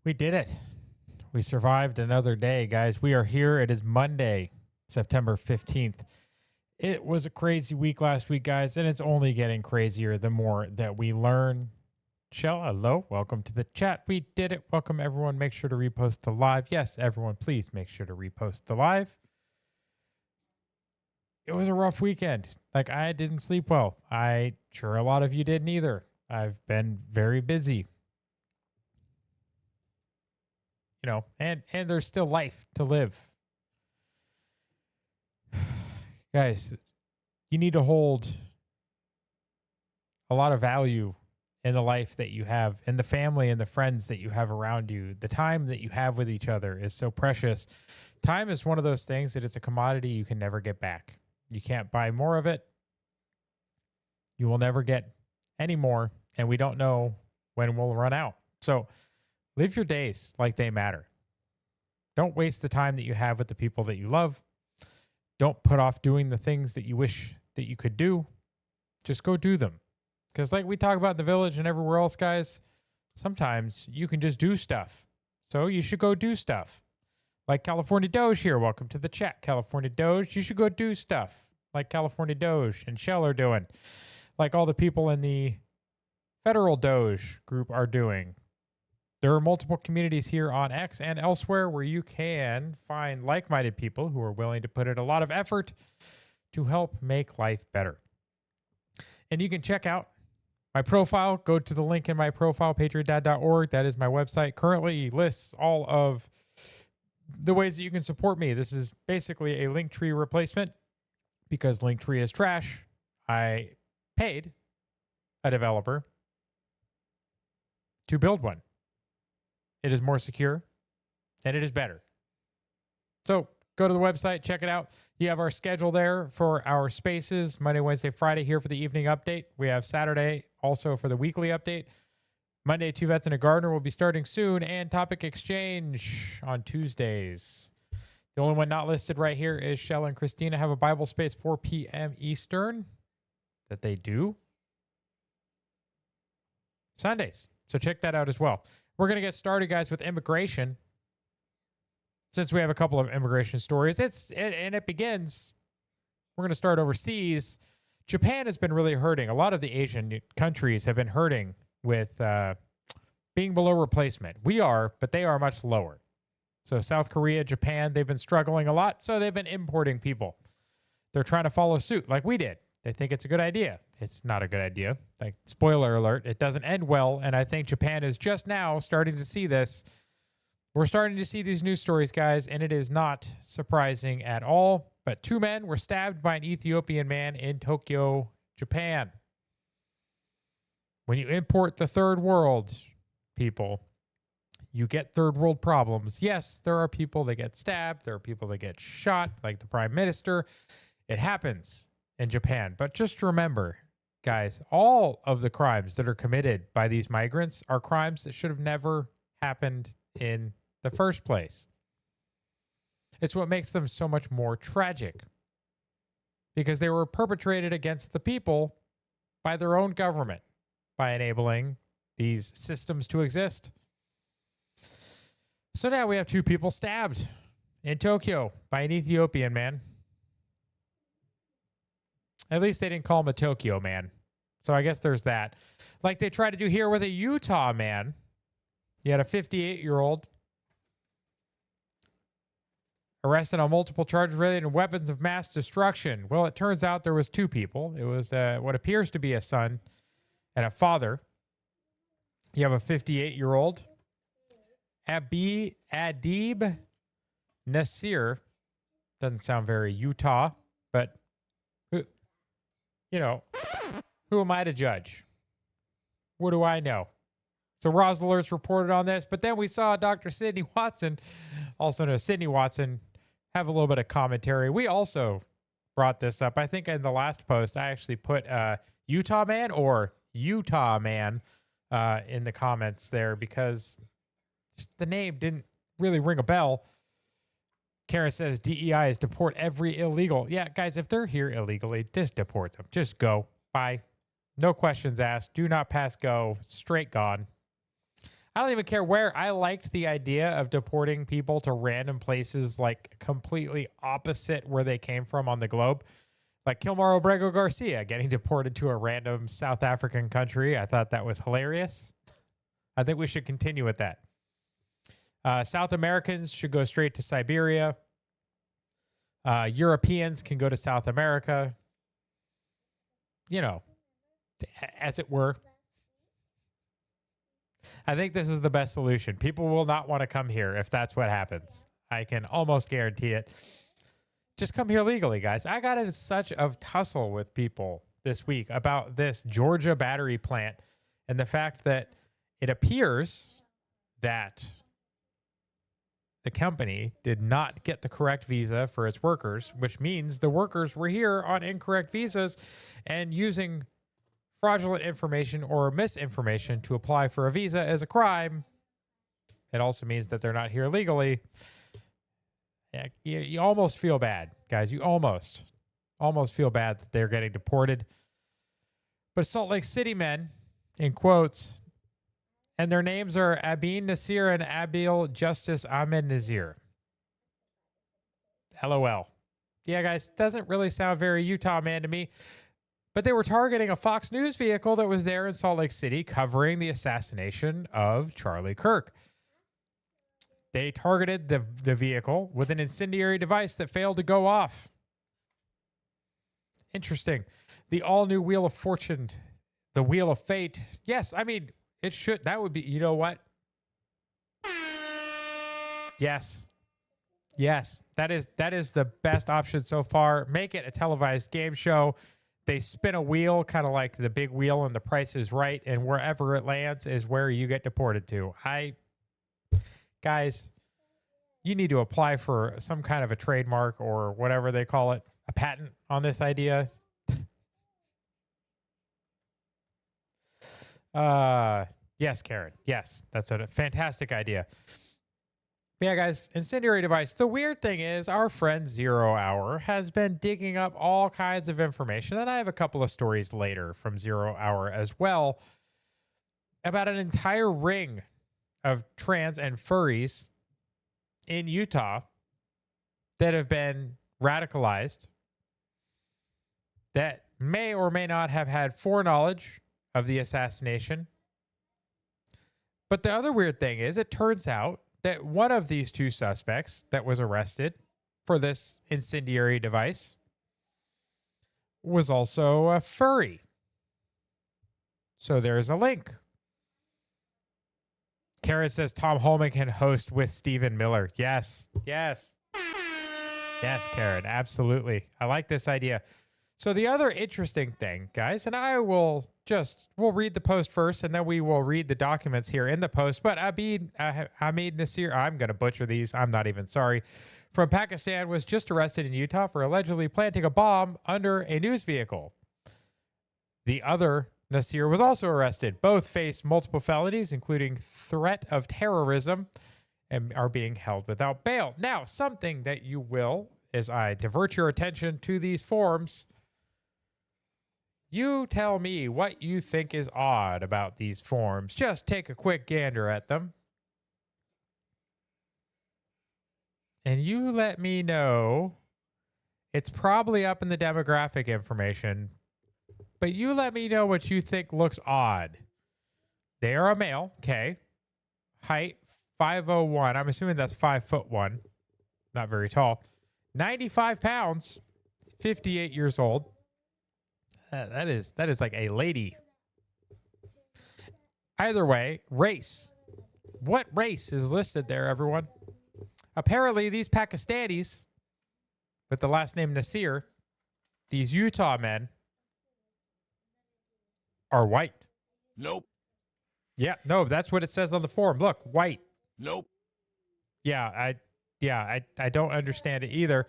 We did it. We survived another day, guys. We are here. It is Monday, September 15th. It was a crazy week last week, guys, and it's only getting crazier the more that we learn. Shell, hello. Welcome to the chat. We did it. Welcome, everyone. Make sure to repost the live. Yes, everyone, please make sure to repost the live. It was a rough weekend. Like, I didn't sleep well. I'm sure a lot of you didn't either. I've been very busy. You know, and there's still life to live. Guys, you need to hold a lot of value in the life that you have, in the family and the friends that you have around you. The time that you have with each other is so precious. Time is one of those things that it's a commodity you can never get back. You can't buy more of it. You will never get any more, and we don't know when we'll run out. So live your days like they matter. Don't waste the time that you have with the people that you love. Don't put off doing the things that you wish that you could do. Just go do them. Because like we talk about in the village and everywhere else, guys, sometimes you can just do stuff. So you should go do stuff. Like California Doge here. Welcome to the chat, California Doge. You should go do stuff like California Doge and Shell are doing. Like all the people in the Federal Doge group are doing. There are multiple communities here on X and elsewhere where you can find like-minded people who are willing to put in a lot of effort to help make life better. And you can check out my profile. Go to the link in my profile, patriotdad.org. That is my website. Currently lists all of the ways that you can support me. This is basically a Linktree replacement because Linktree is trash. I paid a developer to build one. It is more secure, and it is better. So go to the website, check it out. You have our schedule there for our spaces, Monday, Wednesday, Friday here for the evening update. We have Saturday also for the weekly update. Monday, Two Vets and a Gardener will be starting soon, and Topic Exchange on Tuesdays. The only one not listed right here is Shell and Christina have a Bible space 4 p.m. Eastern that they do Sundays. So check that out as well. We're going to get started, guys, with immigration. Since we have a couple of immigration stories, it begins. We're going to start overseas. Japan has been really hurting. A lot of the Asian countries have been hurting with being below replacement. We are, but they are much lower. So South Korea, Japan, they've been struggling a lot, so they've been importing people. They're trying to follow suit like we did. They think it's a good idea. It's not a good idea. Like, spoiler alert, it doesn't end well, and I think Japan is just now starting to see this. We're starting to see these news stories, guys, and it is not surprising at all. But 2 men were stabbed by an Ethiopian man in Tokyo, Japan. When you import the third world, people, you get third world problems. Yes, there are people that get stabbed. There are people that get shot, like the prime minister. It happens in Japan. But just remember, guys, all of the crimes that are committed by these migrants are crimes that should have never happened in the first place. It's what makes them so much more tragic, because they were perpetrated against the people by their own government by enabling these systems to exist. So now we have 2 people stabbed in Tokyo by an Ethiopian man. At least they didn't call him a Tokyo man. So I guess there's that. Like they tried to do here with a Utah man. You had a 58-year-old arrested on multiple charges related to weapons of mass destruction. Well, it turns out there was 2 people. It was what appears to be a son and a father. You have a 58-year-old, Adib Nasir. Doesn't sound very Utah, but who am I to judge? What do I know? So Roz Alerts reported on this, but then we saw Dr. Sydney Watson, also known as Sydney Watson, have a little bit of commentary. We also brought this up. I think in the last post, I actually put Utah man or Utah man in the comments there because the name didn't really ring a bell. Karen says DEI is deport every illegal. Yeah, guys, if they're here illegally, just deport them. Just go. Bye. No questions asked. Do not pass go. Straight gone. I don't even care where. I liked the idea of deporting people to random places, like completely opposite where they came from on the globe. Like Kilmar Obrego Garcia getting deported to a random South African country. I thought that was hilarious. I think we should continue with that. South Americans should go straight to Siberia. Europeans can go to South America. You know, as it were. I think this is the best solution. People will not want to come here if that's what happens. I can almost guarantee it. Just come here legally, guys. I got in such a tussle with people this week about this Georgia battery plant and the fact that it appears that the company did not get the correct visa for its workers, which means the workers were here on incorrect visas and using fraudulent information or misinformation to apply for a visa is a crime. It also means that they're not here legally. Yeah, you almost feel bad, guys. You almost feel bad that they're getting deported. But Salt Lake City men, in quotes, and their names are Abin Nasir and Abil Justice Ahmed Nazir. LOL. Yeah, guys, doesn't really sound very Utah man to me. But they were targeting a Fox News vehicle that was there in Salt Lake City covering the assassination of Charlie Kirk. They targeted the vehicle with an incendiary device that failed to go off. Interesting. The all-new Wheel of Fortune, the Wheel of Fate. Yes, I mean, it should. That would be, you know what? Yes. Yes, that is the best option so far. Make it a televised game show. They spin a wheel, kind of like the big wheel and The Price is Right, and wherever it lands is where you get deported to. Guys, you need to apply for some kind of a trademark or whatever they call it, a patent on this idea. Yes, Karen. Yes, that's a fantastic idea. But yeah, guys, incendiary device. The weird thing is our friend 0 Hour has been digging up all kinds of information, and I have a couple of stories later from 0 Hour as well about an entire ring of trans and furries in Utah that have been radicalized that may or may not have had foreknowledge of the assassination. But the other weird thing is it turns out that one of these two suspects that was arrested for this incendiary device was also a furry. So there's a link. Kara says Tom Holman can host with Stephen Miller. Yes. Yes. Yes, Karen. Absolutely. I like this idea. So the other interesting thing, guys, and we'll read the post first and then we will read the documents here in the post. But Hamid Nasir, I'm going to butcher these. I'm not even sorry. From Pakistan was just arrested in Utah for allegedly planting a bomb under a news vehicle. The other Nasir was also arrested. Both face multiple felonies, including threat of terrorism, and are being held without bail. Now, something that you will, as I divert your attention to these forms, you tell me what you think is odd about these forms. Just take a quick gander at them. And you let me know. It's probably up in the demographic information. But you let me know what you think looks odd. They are a male, okay. Height 5'01". I'm assuming that's 5'1". Not very tall. 95 pounds. 58 years old. That is like a lady. Either way, race. What race is listed there, everyone? Apparently, these Pakistanis with the last name Nasir, these Utah men, are white. Nope. Yeah, no, that's what it says on the form. Look, white. Nope. Yeah, I don't understand it either.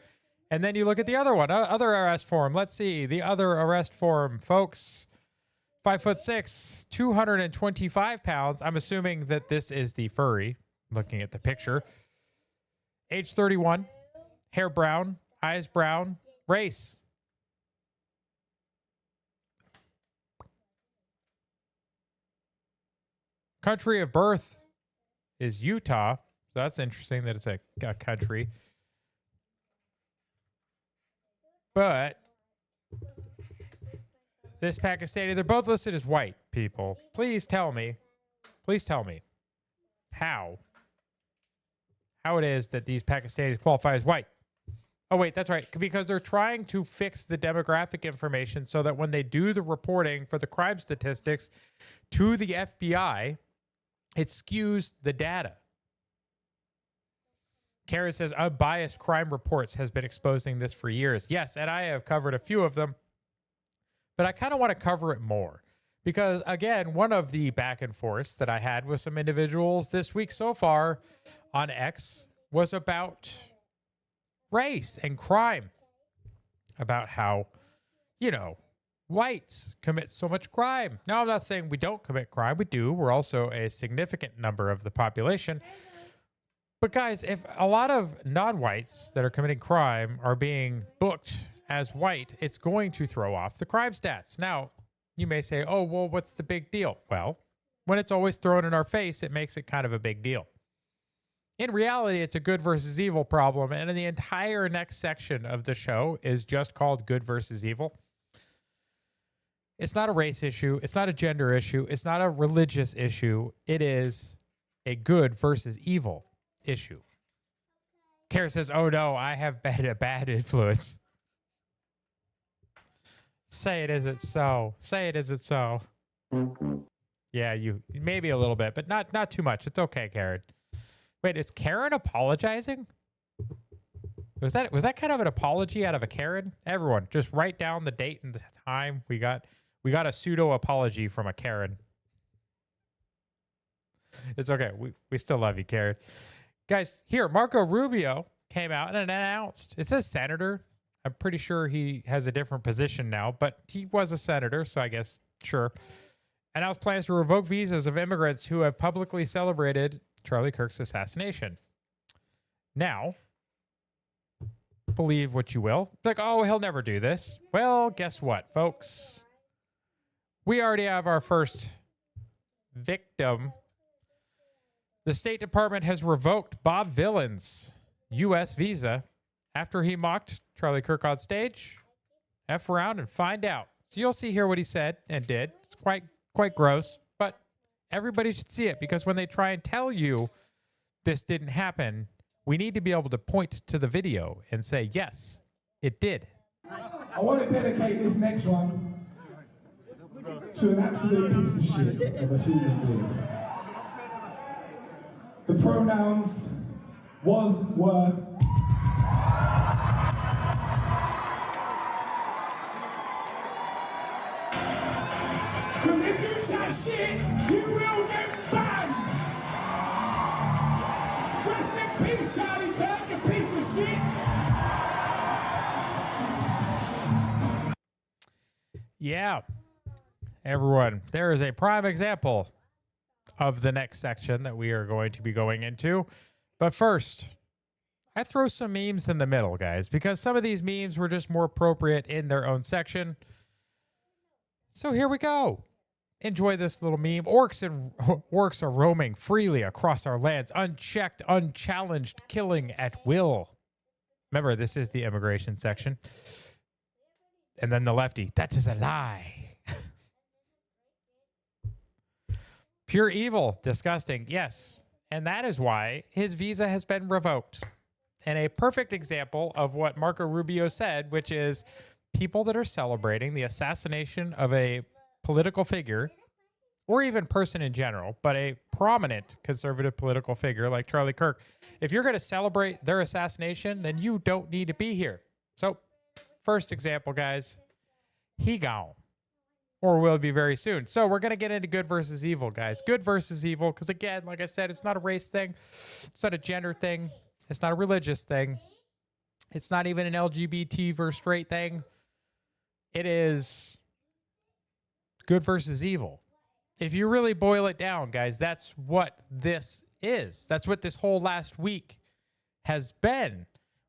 And then you look at the other one, other arrest form. Let's see the other arrest form, folks. 5'6", 225 pounds. I'm assuming that this is the furry. Looking at the picture. Age 31, hair brown, eyes brown, race. Country of birth, is Utah. So that's interesting that it's a country. But this Pakistani, they're both listed as white people. Please tell me how it is that these Pakistanis qualify as white. Oh, wait, that's right. Because they're trying to fix the demographic information so that when they do the reporting for the crime statistics to the FBI, it skews the data. Kara says, unbiased crime reports has been exposing this for years. Yes, and I have covered a few of them, but I kind of want to cover it more. Because, again, one of the back and forths that I had with some individuals this week so far on X was about race and crime. About how, whites commit so much crime. Now, I'm not saying we don't commit crime. We do. We're also a significant number of the population. But, guys, if a lot of non-whites that are committing crime are being booked as white, it's going to throw off the crime stats. Now, you may say, oh, well, what's the big deal? Well, when it's always thrown in our face, it makes it kind of a big deal. In reality, it's a good versus evil problem, and the entire next section of the show is just called good versus evil. It's not a race issue. It's not a gender issue. It's not a religious issue. It is a good versus evil issue. Kara says, oh, no, I have been a bad influence. Say it isn't so. Say it isn't so. Yeah, you maybe a little bit, but not too much. It's okay, Karen. Wait, is Karen apologizing? Was that kind of an apology out of a Karen? Everyone, just write down the date and the time. We got a pseudo apology from a Karen. It's okay. We still love you, Karen. Guys, here, Marco Rubio came out and announced. It says senator. I'm pretty sure he has a different position now, but he was a senator, so I guess, sure. Announced plans to revoke visas of immigrants who have publicly celebrated Charlie Kirk's assassination. Now, believe what you will. Like, oh, he'll never do this. Well, guess what, folks? We already have our first victim. The State Department has revoked Bob Villan's U.S. visa after he mocked Charlie Kirk on stage. F around and find out. So you'll see here what he said and did. It's quite gross, but everybody should see it, because when they try and tell you this didn't happen, we need to be able to point to the video and say, yes, it did. I want to dedicate this next one to an absolute piece of shit of a human being. The pronouns was, were. Because if you chat shit, you will get banned. Rest in peace, Charlie Kirk, you piece of shit. Yeah, everyone, there is a prime example of the next section that we are going to be going into. But first, I throw some memes in the middle, guys, because some of these memes were just more appropriate in their own section. So here we go. Enjoy this little meme. Orcs are roaming freely across our lands, unchecked, unchallenged, killing at will. Remember, this is the immigration section. And then the lefty, that is a lie. Pure evil, disgusting, yes. And that is why his visa has been revoked. And a perfect example of what Marco Rubio said, which is people that are celebrating the assassination of a political figure, or even person in general, but a prominent conservative political figure like Charlie Kirk, if you're going to celebrate their assassination, then you don't need to be here. So, first example, guys, he gone. Or will be very soon. So we're going to get into good versus evil, guys. Good versus evil, because again, like I said, it's not a race thing. It's not a gender thing. It's not a religious thing. It's not even an LGBT versus straight thing. It is good versus evil. If you really boil it down, guys, that's what this is. That's what this whole last week has been.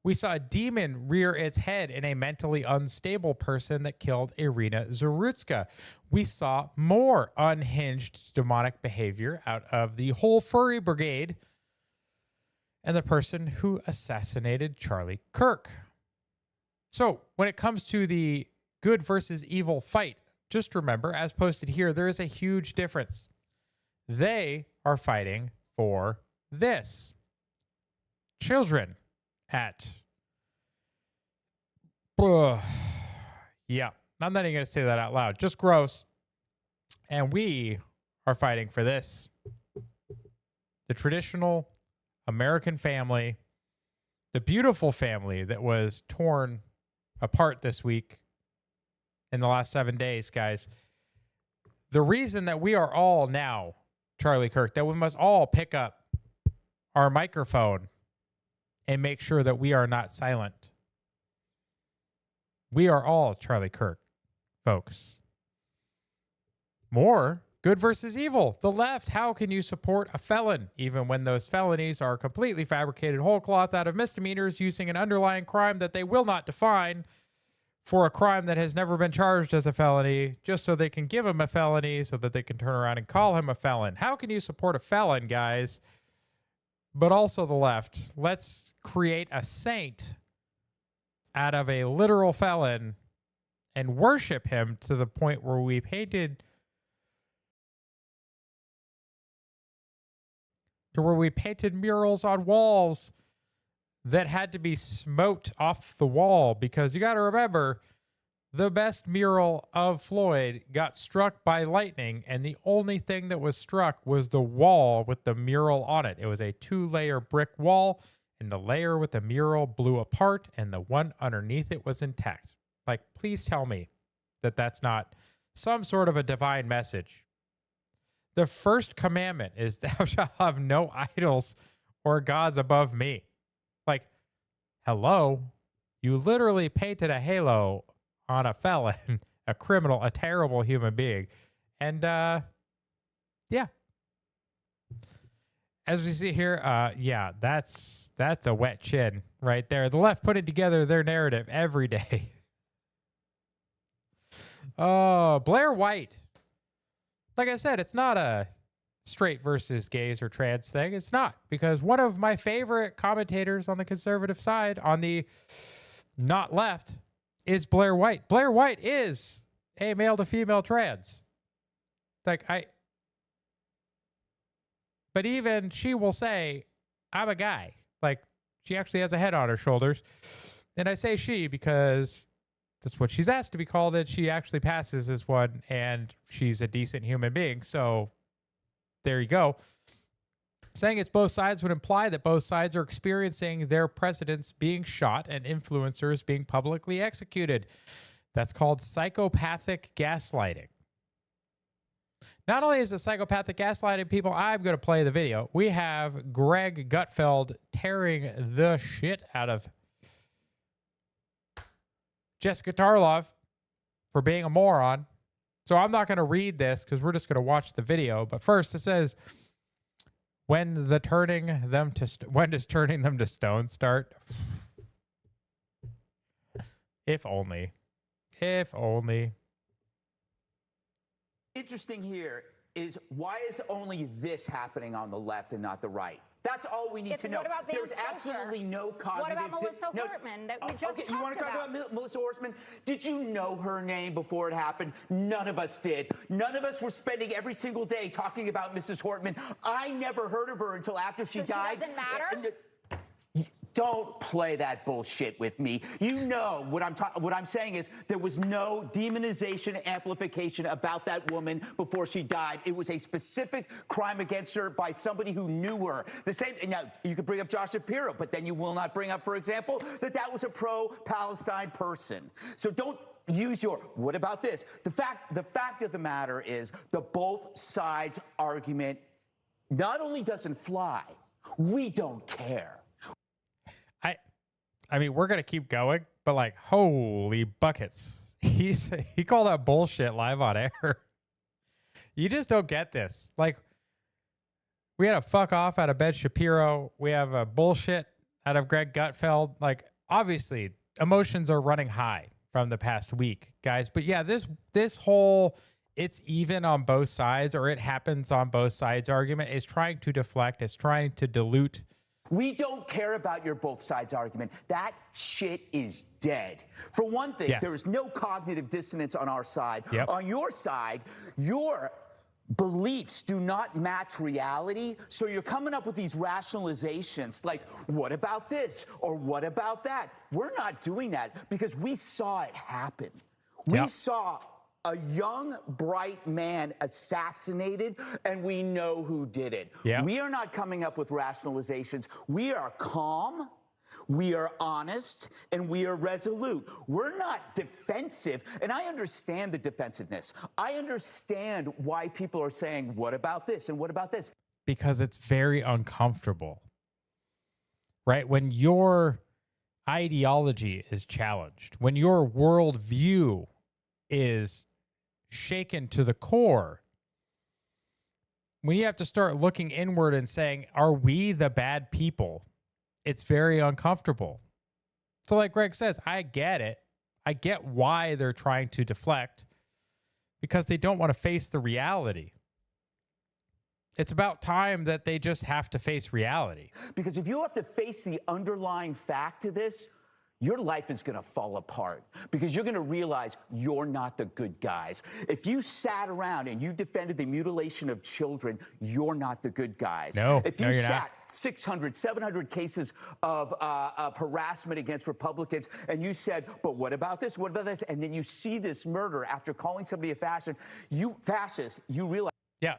We saw a demon rear its head in a mentally unstable person that killed Iryna Zarutska. We saw more unhinged demonic behavior out of the whole furry brigade and the person who assassinated Charlie Kirk. So when it comes to the good versus evil fight, just remember, as posted here, there is a huge difference. They are fighting for this. Children at... yeah, I'm not even going to say that out loud. Just gross. And we are fighting for this. The traditional American family, the beautiful family that was torn apart this week in the last 7 days, guys. The reason that we are all now, Charlie Kirk, that we must all pick up our microphone and make sure that we are not silent. We are all Charlie Kirk, folks. More good versus evil. The left, how can you support a felon, even when those felonies are completely fabricated whole cloth out of misdemeanors using an underlying crime that they will not define for a crime that has never been charged as a felony, just so they can give him a felony so that they can turn around and call him a felon? How can you support a felon, guys? But also the left. Let's create a saint out of a literal felon and worship him to the point where we painted murals on walls that had to be smoked off the wall, because you got to remember, the best mural of Floyd got struck by lightning, and the only thing that was struck was the wall with the mural on it. It was a 2-layer brick wall, and the layer with the mural blew apart, and the one underneath it was intact. Like, please tell me that that's not some sort of a divine message. The first commandment is, thou shalt have no idols or gods above me. Like, hello? You literally painted a halo on a felon, a criminal, a terrible human being. And, yeah. As we see here, yeah, that's a wet chin right there. The left putting together their narrative every day. Oh, Blair White. Like I said, it's not a straight versus gays or trans thing. It's not, because one of my favorite commentators on the conservative side, on the not left, is Blair White. Blair White is a male to female trans. But even she will say, I'm a guy. Like, she actually has a head on her shoulders. And I say she because that's what she's asked to be called, and she actually passes as one, and she's a decent human being. So there you go. Saying it's both sides would imply that both sides are experiencing their presidents being shot and influencers being publicly executed. That's called psychopathic gaslighting. Not only is it psychopathic gaslighting, people, I'm going to play the video. We have Greg Gutfeld tearing the shit out of Jessica Tarlov for being a moron. So I'm not going to read this because we're just going to watch the video. But first, it says, when does turning them to stone start? If only. If only. Interesting here is, why is only this happening on the left and not the right? That's all we need to know. What about There's absolutely no cognitive... What about Melissa Hortman that we just talked about? You want to talk about Melissa Hortman? Did you know her name before it happened? None of us did. None of us were spending every single day talking about Mrs. Hortman. I never heard of her until after she died. She doesn't matter? Don't play that bullshit with me. You know what I'm saying is, there was no demonization, amplification about that woman before she died. It was a specific crime against her by somebody who knew her. The same. Now you could bring up Josh Shapiro, but then you will not bring up, for example, that was a pro-Palestine person. So don't use your, what about this? The fact of the matter is, the both sides argument not only doesn't fly, we don't care. I mean, we're going to keep going, but like, holy buckets. He called out bullshit live on air. You just don't get this. Like, we had a fuck off out of Ben Shapiro. We have a bullshit out of Greg Gutfeld. Like, obviously emotions are running high from the past week, guys. But yeah, this whole it's even on both sides or it happens on both sides argument is trying to deflect, it's trying to dilute. We don't care about your both sides argument. That shit is dead. For one thing, Yes. there is no cognitive dissonance on our side. Yep. On your side, your beliefs do not match reality, so you're coming up with these rationalizations like, what about this or what about that? We're not doing that because we saw it happen. We Yep. saw a young, bright man assassinated, and we know who did it. Yeah. We are not coming up with rationalizations. We are calm, we are honest, and we are resolute. We're not defensive, and I understand the defensiveness. I understand why people are saying, what about this and what about this? Because it's very uncomfortable, right? When your ideology is challenged, when your worldview is shaken to the core, when you have to start looking inward and saying, are we the bad people? It's very uncomfortable. So like Greg says, I get it. I get why they're trying to deflect, because they don't want to face the reality. It's about time that they just have to face reality. Because if you have to face the underlying fact to this, your life is going to fall apart because you're going to realize you're not the good guys. If you sat around and you defended the mutilation of children, you're not the good guys. No, if you no, you're sat not. 600, 700 cases of harassment against Republicans, and you said, but what about this? What about this? And then you see this murder after calling somebody a fascist, you realize. Yeah.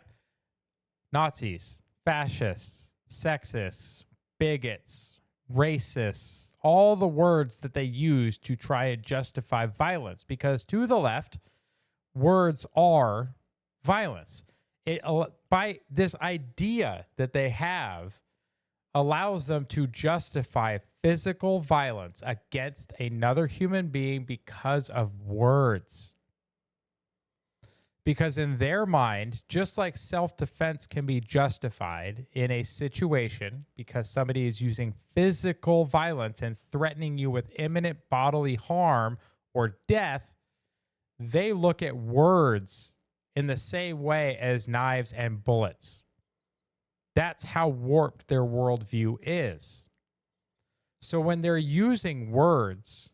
Nazis, fascists, sexists, bigots, racists, all the words that they use to try and justify violence, because to the left, words are violence. By this idea that they have allows them to justify physical violence against another human being because of words. Because in their mind, just like self-defense can be justified in a situation because somebody is using physical violence and threatening you with imminent bodily harm or death, they look at words in the same way as knives and bullets. That's how warped their worldview is. So when they're using words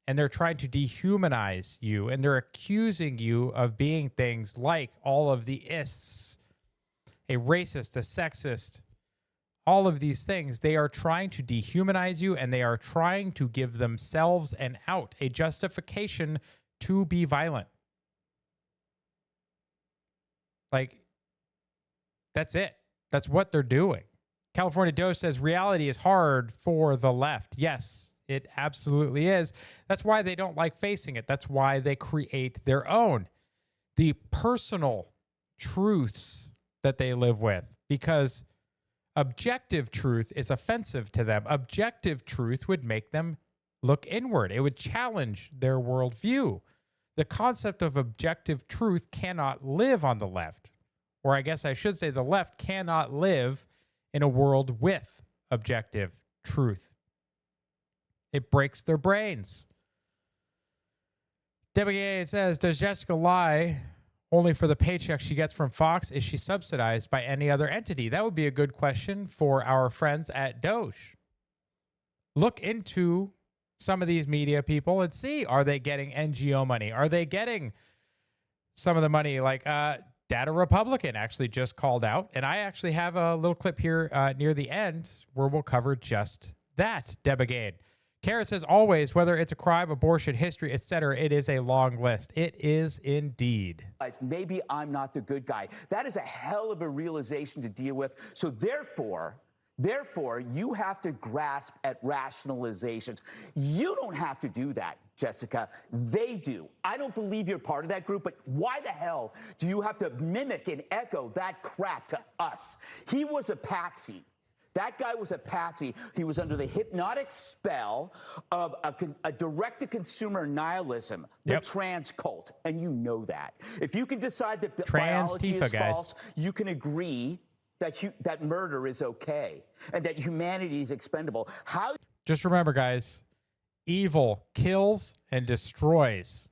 and they're trying to dehumanize you, and they're accusing you of being things like all of the ists, a racist, a sexist, all of these things, they are trying to dehumanize you, and they are trying to give themselves an out, a justification to be violent. Like, that's it. That's what they're doing. California Dose says reality is hard for the left. Yes, it absolutely is. That's why they don't like facing it. That's why they create their own. The personal truths that they live with, because objective truth is offensive to them. Objective truth would make them look inward. It would challenge their worldview. The concept of objective truth cannot live on the left. Or I guess I should say the left cannot live in a world with objective truth. It breaks their brains. Debbie says, does Jessica lie only for the paycheck she gets from Fox? Is she subsidized by any other entity? That would be a good question for our friends at Doge. Look into some of these media people and see, are they getting NGO money? Are they getting some of the money like Data Republican actually just called out? And I actually have a little clip here near the end where we'll cover just that. Debagain. Kara says, always, whether it's a crime, abortion, history, etc., it is a long list. It is indeed. Maybe I'm not the good guy. That is a hell of a realization to deal with. So therefore, you have to grasp at rationalizations. You don't have to do that, Jessica. They do. I don't believe you're part of that group, but why the hell do you have to mimic and echo that crap to us? He was a patsy. That guy was a patsy. He was under the hypnotic spell of a direct-to-consumer nihilism, the trans cult, and you know that. If you can decide that biology is false, you can agree that murder is okay and that humanity is expendable. How? Just remember, guys, evil kills and destroys,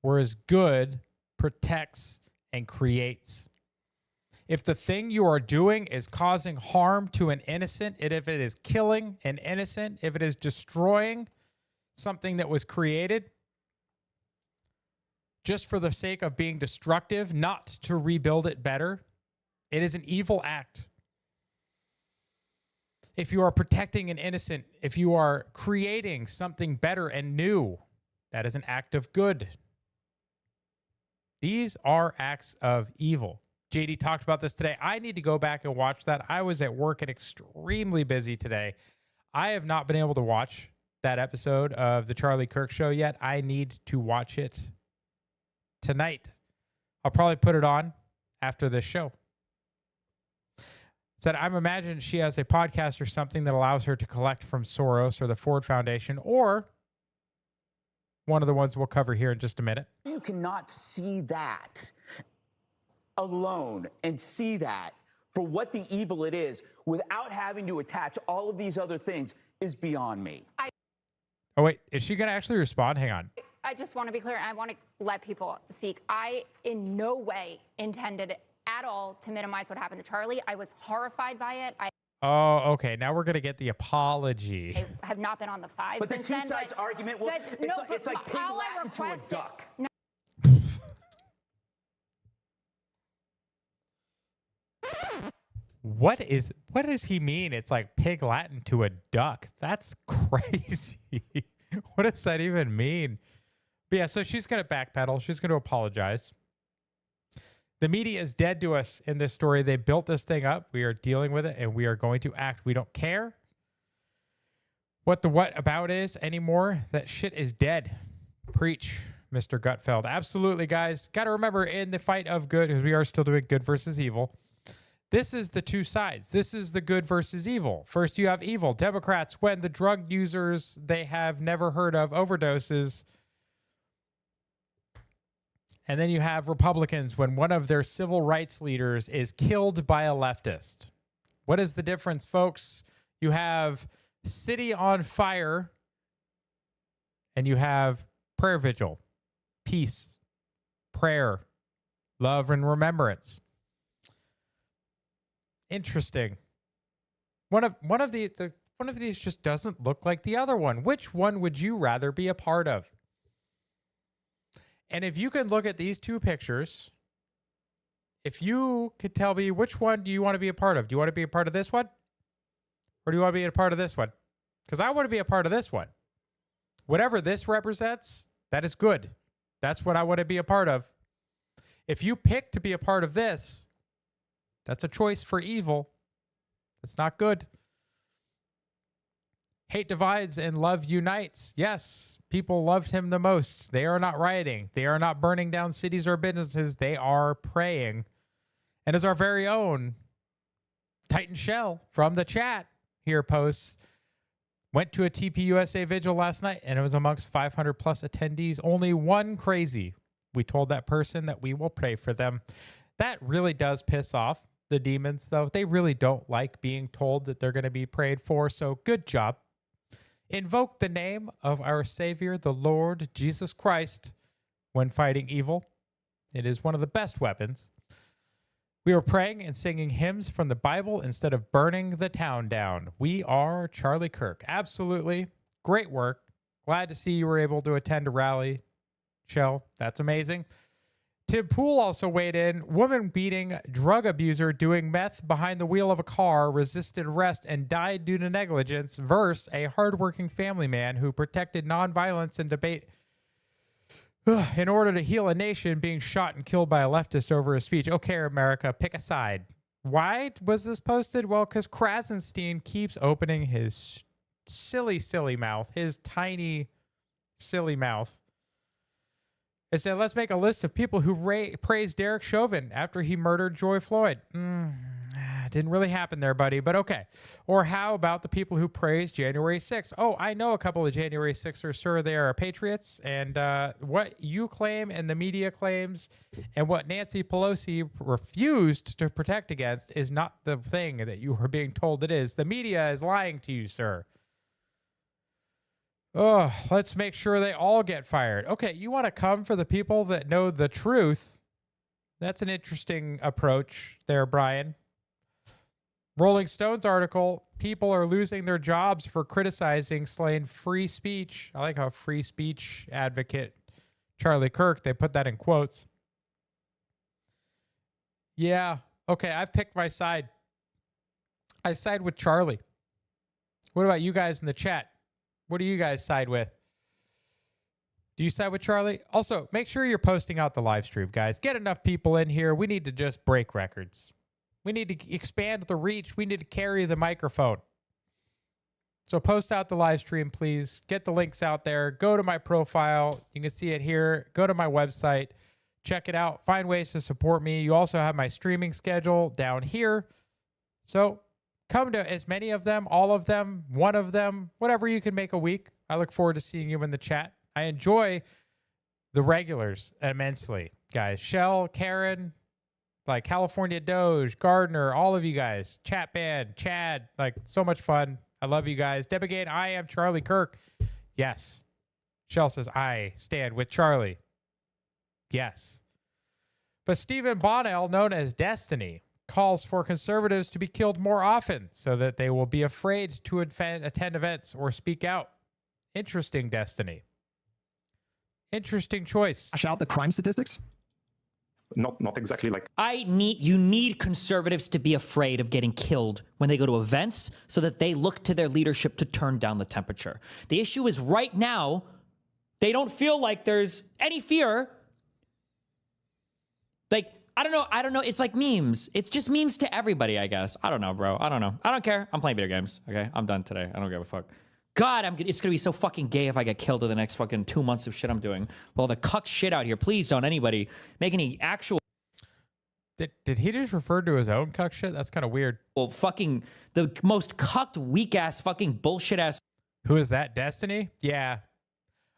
whereas good protects and creates. If the thing you are doing is causing harm to an innocent, and if it is killing an innocent, if it is destroying something that was created just for the sake of being destructive, not to rebuild it better, it is an evil act. If you are protecting an innocent, if you are creating something better and new, that is an act of good. These are acts of evil. JD talked about this today. I need to go back and watch that. I was at work and extremely busy today. I have not been able to watch that episode of the Charlie Kirk Show yet. I need to watch it tonight. I'll probably put it on after this show. Said, I'm imagining she has a podcast or something that allows her to collect from Soros or the Ford Foundation, or one of the ones we'll cover here in just a minute. You cannot see that alone and see that for what the evil it is without having to attach all of these other things is beyond me. Oh, wait. Is she going to actually respond? Hang on. I just want to be clear, and I want to let people speak. I in no way intended at all to minimize what happened to Charlie. I was horrified by it. Oh, okay. Now we're going to get the apology. I have not been on the five But the since two then, sides argument, well, it's like pig Latin to a duck. No, What does he mean? It's like pig Latin to a duck. That's crazy. What does that even mean? But yeah, so she's going to backpedal. She's going to apologize. The media is dead to us in this story. They built this thing up. We are dealing with it, and we are going to act. We don't care what the what about is anymore. That shit is dead. Preach, Mr. Gutfeld. Absolutely, guys. Got to remember, in the fight of good, because we are still doing good versus evil, this is the two sides. This is the good versus evil. First, you have evil. Democrats, when the drug users they have never heard of overdoses. And then you have Republicans when one of their civil rights leaders is killed by a leftist. What is the difference, folks? You have city on fire, and you have prayer vigil, peace, prayer, love, and remembrance. Interesting. One of these just doesn't look like the other one. Which one would you rather be a part of? And if you can look at these two pictures, if you could tell me which one do you want to be a part of? Do you want to be a part of this one? Or do you want to be a part of this one? Because I want to be a part of this one. Whatever this represents, that is good. That's what I want to be a part of. If you pick to be a part of this, that's a choice for evil. It's not good. Hate divides and love unites. Yes, people loved him the most. They are not rioting. They are not burning down cities or businesses. They are praying. And as our very own Titan Shell from the chat here posts, went to a TPUSA vigil last night, and it was amongst 500 plus attendees. Only one crazy. We told that person that we will pray for them. That really does piss off the demons, though. They really don't like being told that they're going to be prayed for, so good job. Invoke the name of our Savior, the Lord Jesus Christ, when fighting evil. It is one of the best weapons. We are praying and singing hymns from the Bible instead of burning the town down. We are Charlie Kirk. Absolutely. Great work. Glad to see you were able to attend a rally. Shell, that's amazing. Tim Pool also weighed in. Woman beating drug abuser doing meth behind the wheel of a car, resisted arrest, and died due to negligence, versus a hardworking family man who protected nonviolence and debate in order to heal a nation being shot and killed by a leftist over a speech. Okay, America, pick a side. Why was this posted? Well, because Krasenstein keeps opening his silly mouth, his tiny, silly mouth. It said, let's make a list of people who praised Derek Chauvin after he murdered George Floyd. Didn't really happen there, buddy, but okay. Or how about the people who praised January 6th? Oh, I know a couple of January 6ers, sir. They are patriots. And what you claim and the media claims and what Nancy Pelosi refused to protect against is not the thing that you are being told it is. The media is lying to you, sir. Oh, let's make sure they all get fired. Okay, you want to come for the people that know the truth. That's an interesting approach there, Brian. Rolling Stones article, people are losing their jobs for criticizing slain free speech. I like how free speech advocate Charlie Kirk, they put that in quotes. Yeah, okay, I've picked my side. I side with Charlie. What about you guys in the chat? What do you guys side with? Do you side with Charlie? Also, make sure you're posting out the live stream, guys. Get enough people in here. We need to just break records. We need to expand the reach. We need to carry the microphone. So post out the live stream, please. Get the links out there. Go to my profile. You can see it here. Go to my website. Check it out. Find ways to support me. You also have my streaming schedule down here. So come to as many of them, all of them, one of them, whatever you can make a week. I look forward to seeing you in the chat. I enjoy the regulars immensely, guys. Shell, Karen, like California Doge, Gardner, all of you guys. Chat band, Chad, like so much fun. I love you guys. Deb again, I am Charlie Kirk. Yes. Shell says, I stand with Charlie. Yes. But Stephen Bonnell, known as Destiny, calls for conservatives to be killed more often so that they will be afraid to attend events or speak out. Interesting, Destiny. Interesting choice. Flash out the crime statistics? Not exactly like You need conservatives to be afraid of getting killed when they go to events so that they look to their leadership to turn down the temperature. The issue is right now, they don't feel like there's any fear. Like, I don't know. It's like memes. It's just memes to everybody, I guess. I don't know, bro. I don't know. I don't care. I'm playing video games. Okay, I'm done today. I don't give a fuck. God, it's gonna be so fucking gay if I get killed in the next fucking 2 months of shit I'm doing. Well, the cuck shit out here. Please don't anybody make any actual. Did he just refer to his own cuck shit? That's kind of weird. Well, fucking the most cucked, weak ass, fucking bullshit ass. Who is that? Destiny? Yeah.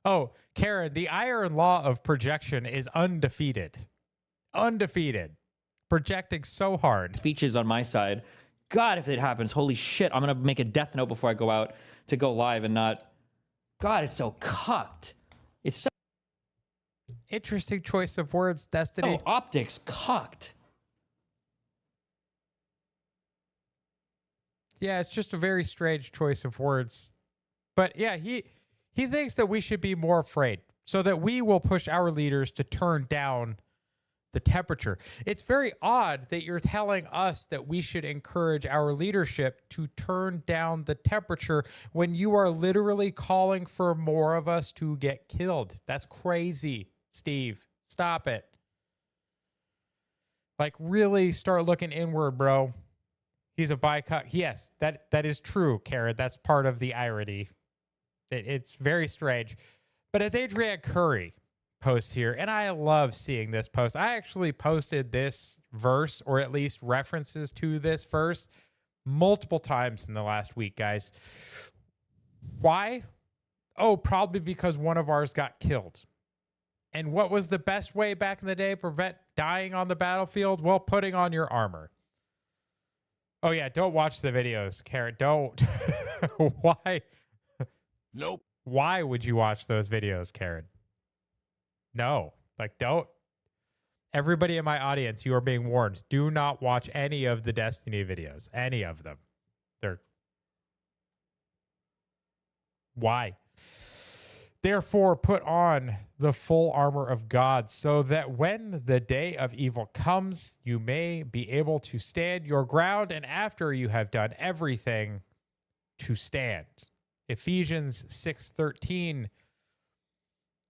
Oh, Karen, the iron law of projection is undefeated. Undefeated. Projecting so hard. Speeches on my side. God, if it happens, holy shit, I'm gonna make a death note before I go out to go live and not. God, it's so cucked. It's so. Interesting choice of words, Destiny. Oh, optics cucked. Yeah, it's just a very strange choice of words. But yeah, he thinks that we should be more afraid so that we will push our leaders to turn down the temperature. It's very odd that you're telling us that we should encourage our leadership to turn down the temperature when you are literally calling for more of us to get killed. That's crazy, Steve. Stop it. Like, really start looking inward, bro. He's a bicuck. Yes, that is true, Karen. That's part of the irony. It's very strange. But as Adrienne Curry posts here, and I love seeing this post. I actually posted this verse, or at least references to this verse, multiple times in the last week, guys. Why? Oh, probably because one of ours got killed. And what was the best way back in the day to prevent dying on the battlefield? Well, putting on your armor. Oh, yeah, don't watch the videos, Karen. Don't. Why? Nope. Why would you watch those videos, Karen? No, like, don't. Everybody in my audience, you are being warned. Do not watch any of the Destiny videos. Any of them. Why? Therefore, put on the full armor of God so that when the day of evil comes, you may be able to stand your ground, and after you have done everything, to stand. Ephesians 6:13.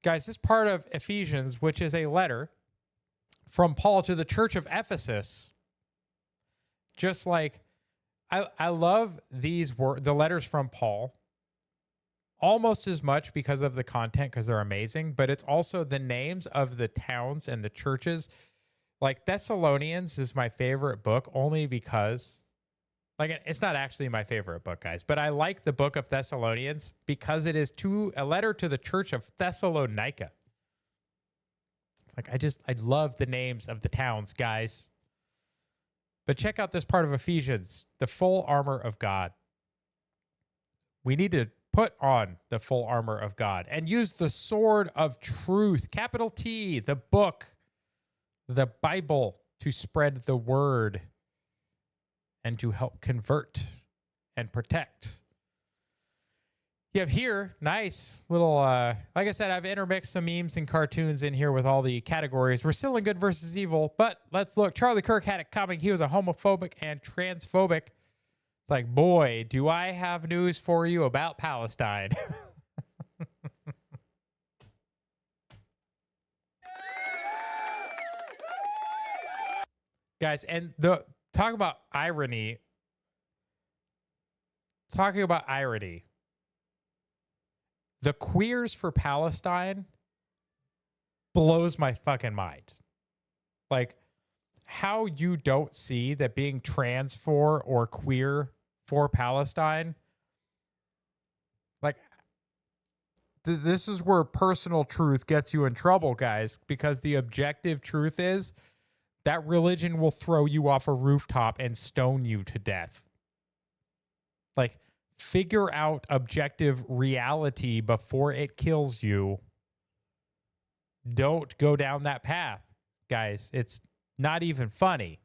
Guys, this part of Ephesians, which is a letter from Paul to the church of Ephesus, just like I love these the letters from Paul almost as much because of the content, because they're amazing, but it's also the names of the towns and the churches. Like Thessalonians is my favorite book only because, like, it's not actually my favorite book, guys, but I like the book of Thessalonians because it is a letter to the church of Thessalonica. Like, I love the names of the towns, guys. But check out this part of Ephesians, the full armor of God. We need to Put on the full armor of God and use the sword of truth, capital T, the book, the Bible, to spread the word and to help convert and protect. You have here, nice little, like I said, I've intermixed some memes and cartoons in here with all the categories. We're still in good versus evil, but let's look. Charlie Kirk had it coming. He was a homophobic and transphobic. It's like, boy, do I have news for you about Palestine. Guys, and talk about irony. Talking about irony. The Queers for Palestine blows my fucking mind. Like, how you don't see that being trans for or queer for Palestine, like, this is where personal truth gets you in trouble, guys, because the objective truth is that religion will throw you off a rooftop and stone you to death. Like, figure out objective reality before it kills you. Don't go down that path, guys. It's not even funny.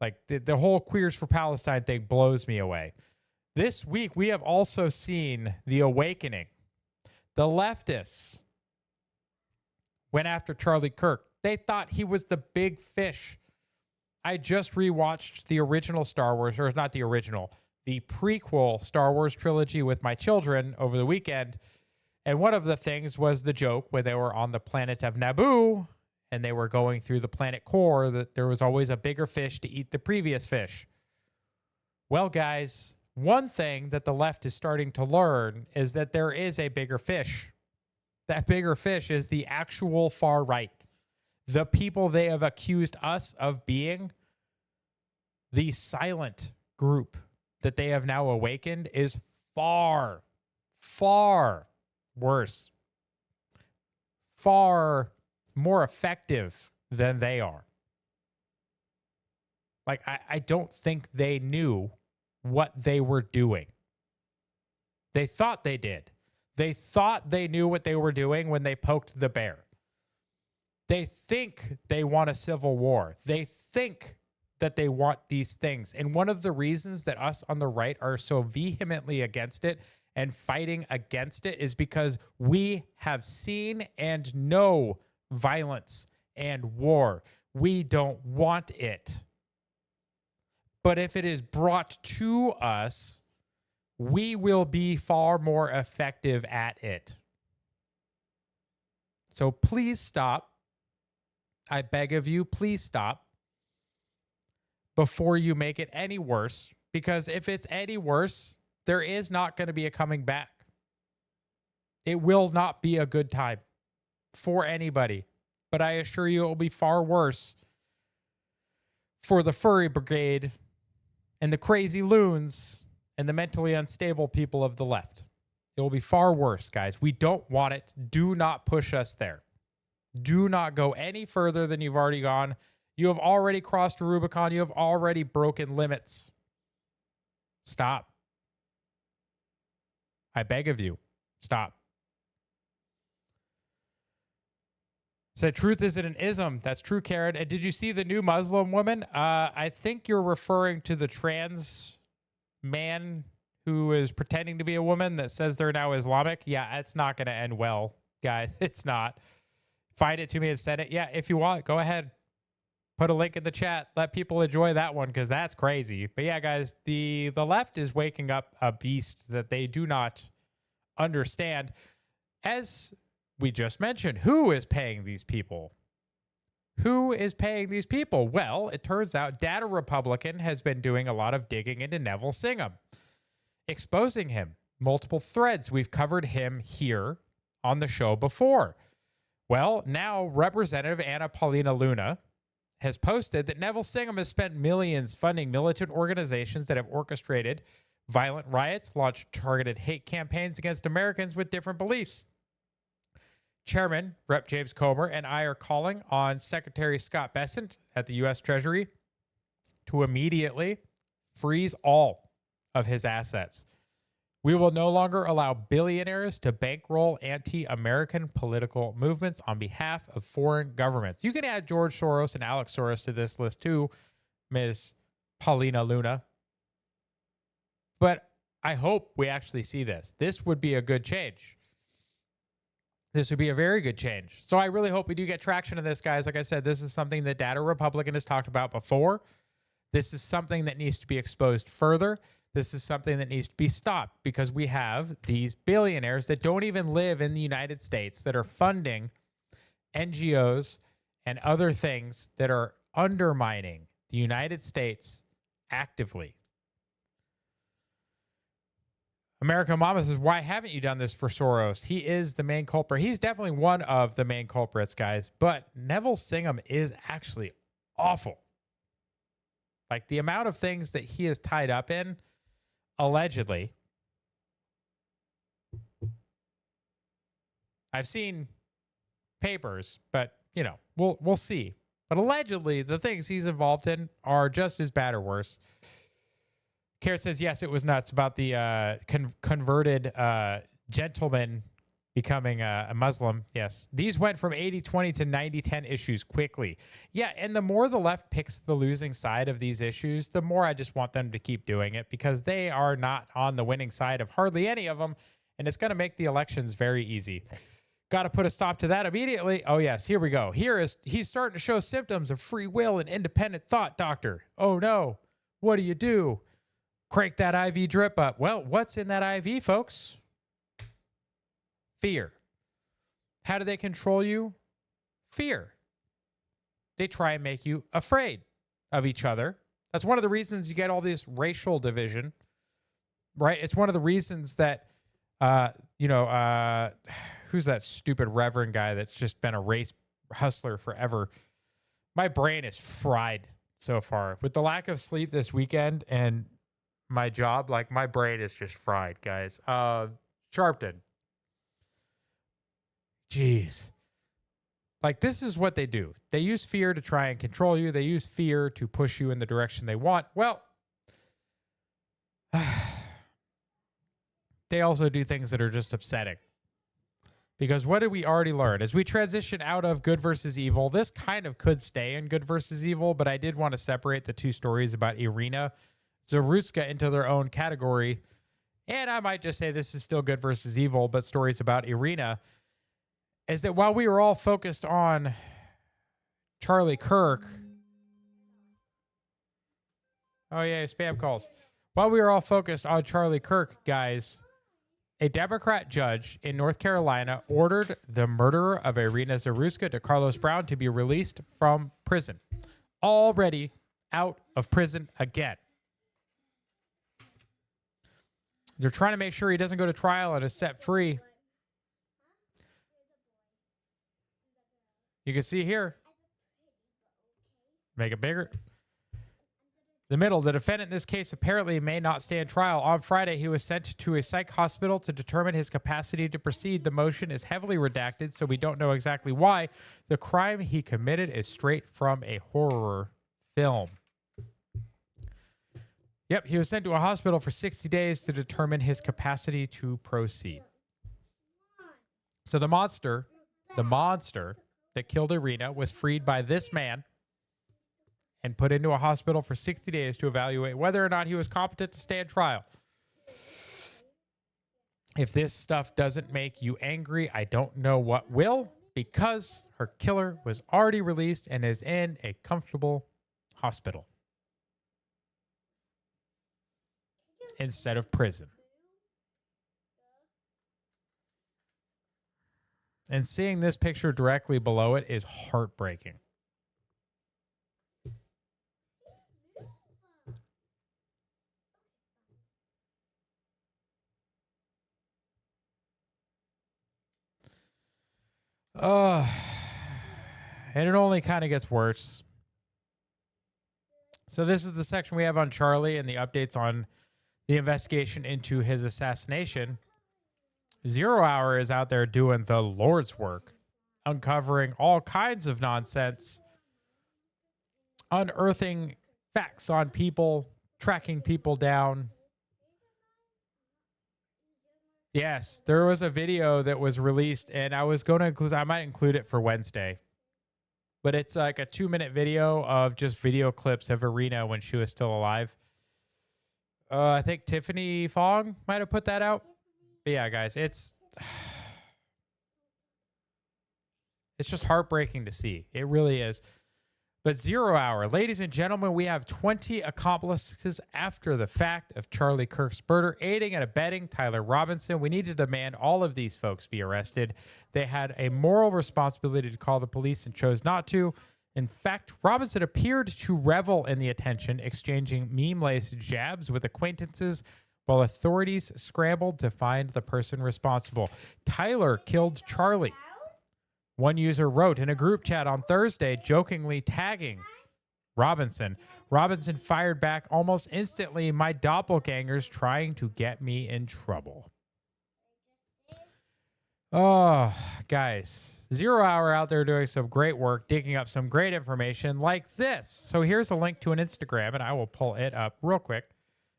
Like, the whole Queers for Palestine thing blows me away. This week, we have also seen the awakening. The leftists went after Charlie Kirk. They thought he was the big fish. I just rewatched the original Star Wars, or not the original, the prequel Star Wars trilogy with my children over the weekend. And one of the things was the joke when they were on the planet of Naboo and they were going through the planet core that there was always a bigger fish to eat the previous fish. Well, guys, one thing that the left is starting to learn is that there is a bigger fish. That bigger fish is the actual far right. The people they have accused us of being, the silent group that they have now awakened, is far, far worse, far more effective than they are. Like, I don't think they knew what they were doing. They thought they did. They thought they knew what they were doing when they poked the bear. They think they want a civil war. They think that they want these things. And one of the reasons that us on the right are so vehemently against it and fighting against it is because we have seen and know violence and war. We don't want it. But if it is brought to us, we will be far more effective at it. So please stop. I beg of you, please stop before you make it any worse, because if it's any worse, there is not going to be a coming back. It will not be a good time for anybody, but I assure you it will be far worse for the furry brigade and the crazy loons and the mentally unstable people of the left. It will be far worse, guys. We don't want it. Do not push us there. Do not go any further than you've already gone. You have already crossed a Rubicon. You have already broken limits. Stop. I beg of you, stop. So truth isn't an ism. That's true, Karen. And did you see the new Muslim woman? I think you're referring to the trans man who is pretending to be a woman that says they're now Islamic. Yeah, it's not going to end well, guys. It's not. Find it to me and send it. Yeah, if you want, go ahead. Put a link in the chat. Let people enjoy that one because that's crazy. But yeah, guys, the left is waking up a beast that they do not understand. As we just mentioned, who is paying these people? Who is paying these people? Well, it turns out Data Republican has been doing a lot of digging into Neville Singham, exposing him. Multiple threads. We've covered him here on the show before. Well, now Representative Anna Paulina Luna has posted that Neville Singham has spent millions funding militant organizations that have orchestrated violent riots, launched targeted hate campaigns against Americans with different beliefs. Chairman Rep. James Comer and I are calling on Secretary Scott Bessent at the U.S. Treasury to immediately freeze all of his assets. We will no longer allow billionaires to bankroll anti-American political movements on behalf of foreign governments. You can add George Soros and Alex Soros to this list too, Ms. Paulina Luna. But I hope we actually see this. This would be a good change. This would be a very good change. So I really hope we do get traction in this, guys. Like I said, this is something that Data Republican has talked about before. This is something that needs to be exposed further. This is something that needs to be stopped because we have these billionaires that don't even live in the United States that are funding NGOs and other things that are undermining the United States actively. American Mama says, why haven't you done this for Soros? He is the main culprit. He's definitely one of the main culprits, guys. But Neville Singham is actually awful. Like the amount of things that he is tied up in, allegedly. I've seen papers, but you know, we'll see. But allegedly, the things he's involved in are just as bad or worse. Kara says, yes, it was nuts about the converted gentleman becoming a Muslim. Yes. These went from 80-20 to 90-10 issues quickly. Yeah, and the more the left picks the losing side of these issues, the more I just want them to keep doing it because they are not on the winning side of hardly any of them, and it's going to make the elections very easy. Got to put a stop to that immediately. Oh, yes, here we go. He's starting to show symptoms of free will and independent thought, doctor. Oh, no. What do? Crank that IV drip up. Well, what's in that IV, folks? Fear. How do they control you? Fear. They try and make you afraid of each other. That's one of the reasons you get all this racial division, right? It's one of the reasons that, who's that stupid reverend guy that's just been a race hustler forever? My brain is fried so far. With the lack of sleep this weekend and my job, like my brain is just fried, guys. Sharpton. Jeez. Like this is what they do. They use fear to try and control you. They use fear to push you in the direction they want. Well, they also do things that are just upsetting. Because what did we already learn? As we transition out of good versus evil, this kind of could stay in good versus evil, but I did want to separate the two stories about Iryna Zarutska into their own category. And I might just say this is still good versus evil, but stories about Iryna is that while we were all focused on Charlie Kirk. Oh, yeah, spam calls. While we were all focused on Charlie Kirk, guys, a Democrat judge in North Carolina ordered the murderer of Iryna Zarutska, DeCarlos Brown, to be released from prison. Already out of prison again. They're trying to make sure he doesn't go to trial and is set free. You can see here. Make it bigger. The middle, the defendant in this case apparently may not stand trial. On Friday, he was sent to a psych hospital to determine his capacity to proceed. The motion is heavily redacted, so we don't know exactly why. The crime he committed is straight from a horror film. Yep, he was sent to a hospital for 60 days to determine his capacity to proceed. So the monster that killed Iryna was freed by this man and put into a hospital for 60 days to evaluate whether or not he was competent to stand trial. If this stuff doesn't make you angry, I don't know what will, because her killer was already released and is in a comfortable hospital instead of prison. And seeing this picture directly below it is heartbreaking. And it only kind of gets worse. So this is the section we have on Charlie and the updates on the investigation into his assassination. 0 Hour is out there doing the Lord's work, uncovering all kinds of nonsense, unearthing facts on people, tracking people down. Yes, there was a video that was released, and I was going to include, I might include it for Wednesday, but it's like a 2-minute video of just video clips of Iryna when she was still alive. I think Tiffany Fong might have put that out. But yeah, guys, it's just heartbreaking to see. It really is. But 0 hour, ladies and gentlemen, we have 20 accomplices after the fact of Charlie Kirk's murder, aiding and abetting Tyler Robinson. We need to demand all of these folks be arrested. They had a moral responsibility to call the police and chose not to. In fact, Robinson appeared to revel in the attention, exchanging meme-laced jabs with acquaintances while authorities scrambled to find the person responsible. Tyler killed Charlie. One user wrote in a group chat on Thursday, jokingly tagging Robinson. Robinson fired back almost instantly, "My doppelganger's trying to get me in trouble." Oh, guys. 0 hour out there doing some great work, digging up some great information like this. So here's a link to an Instagram, and I will pull it up real quick.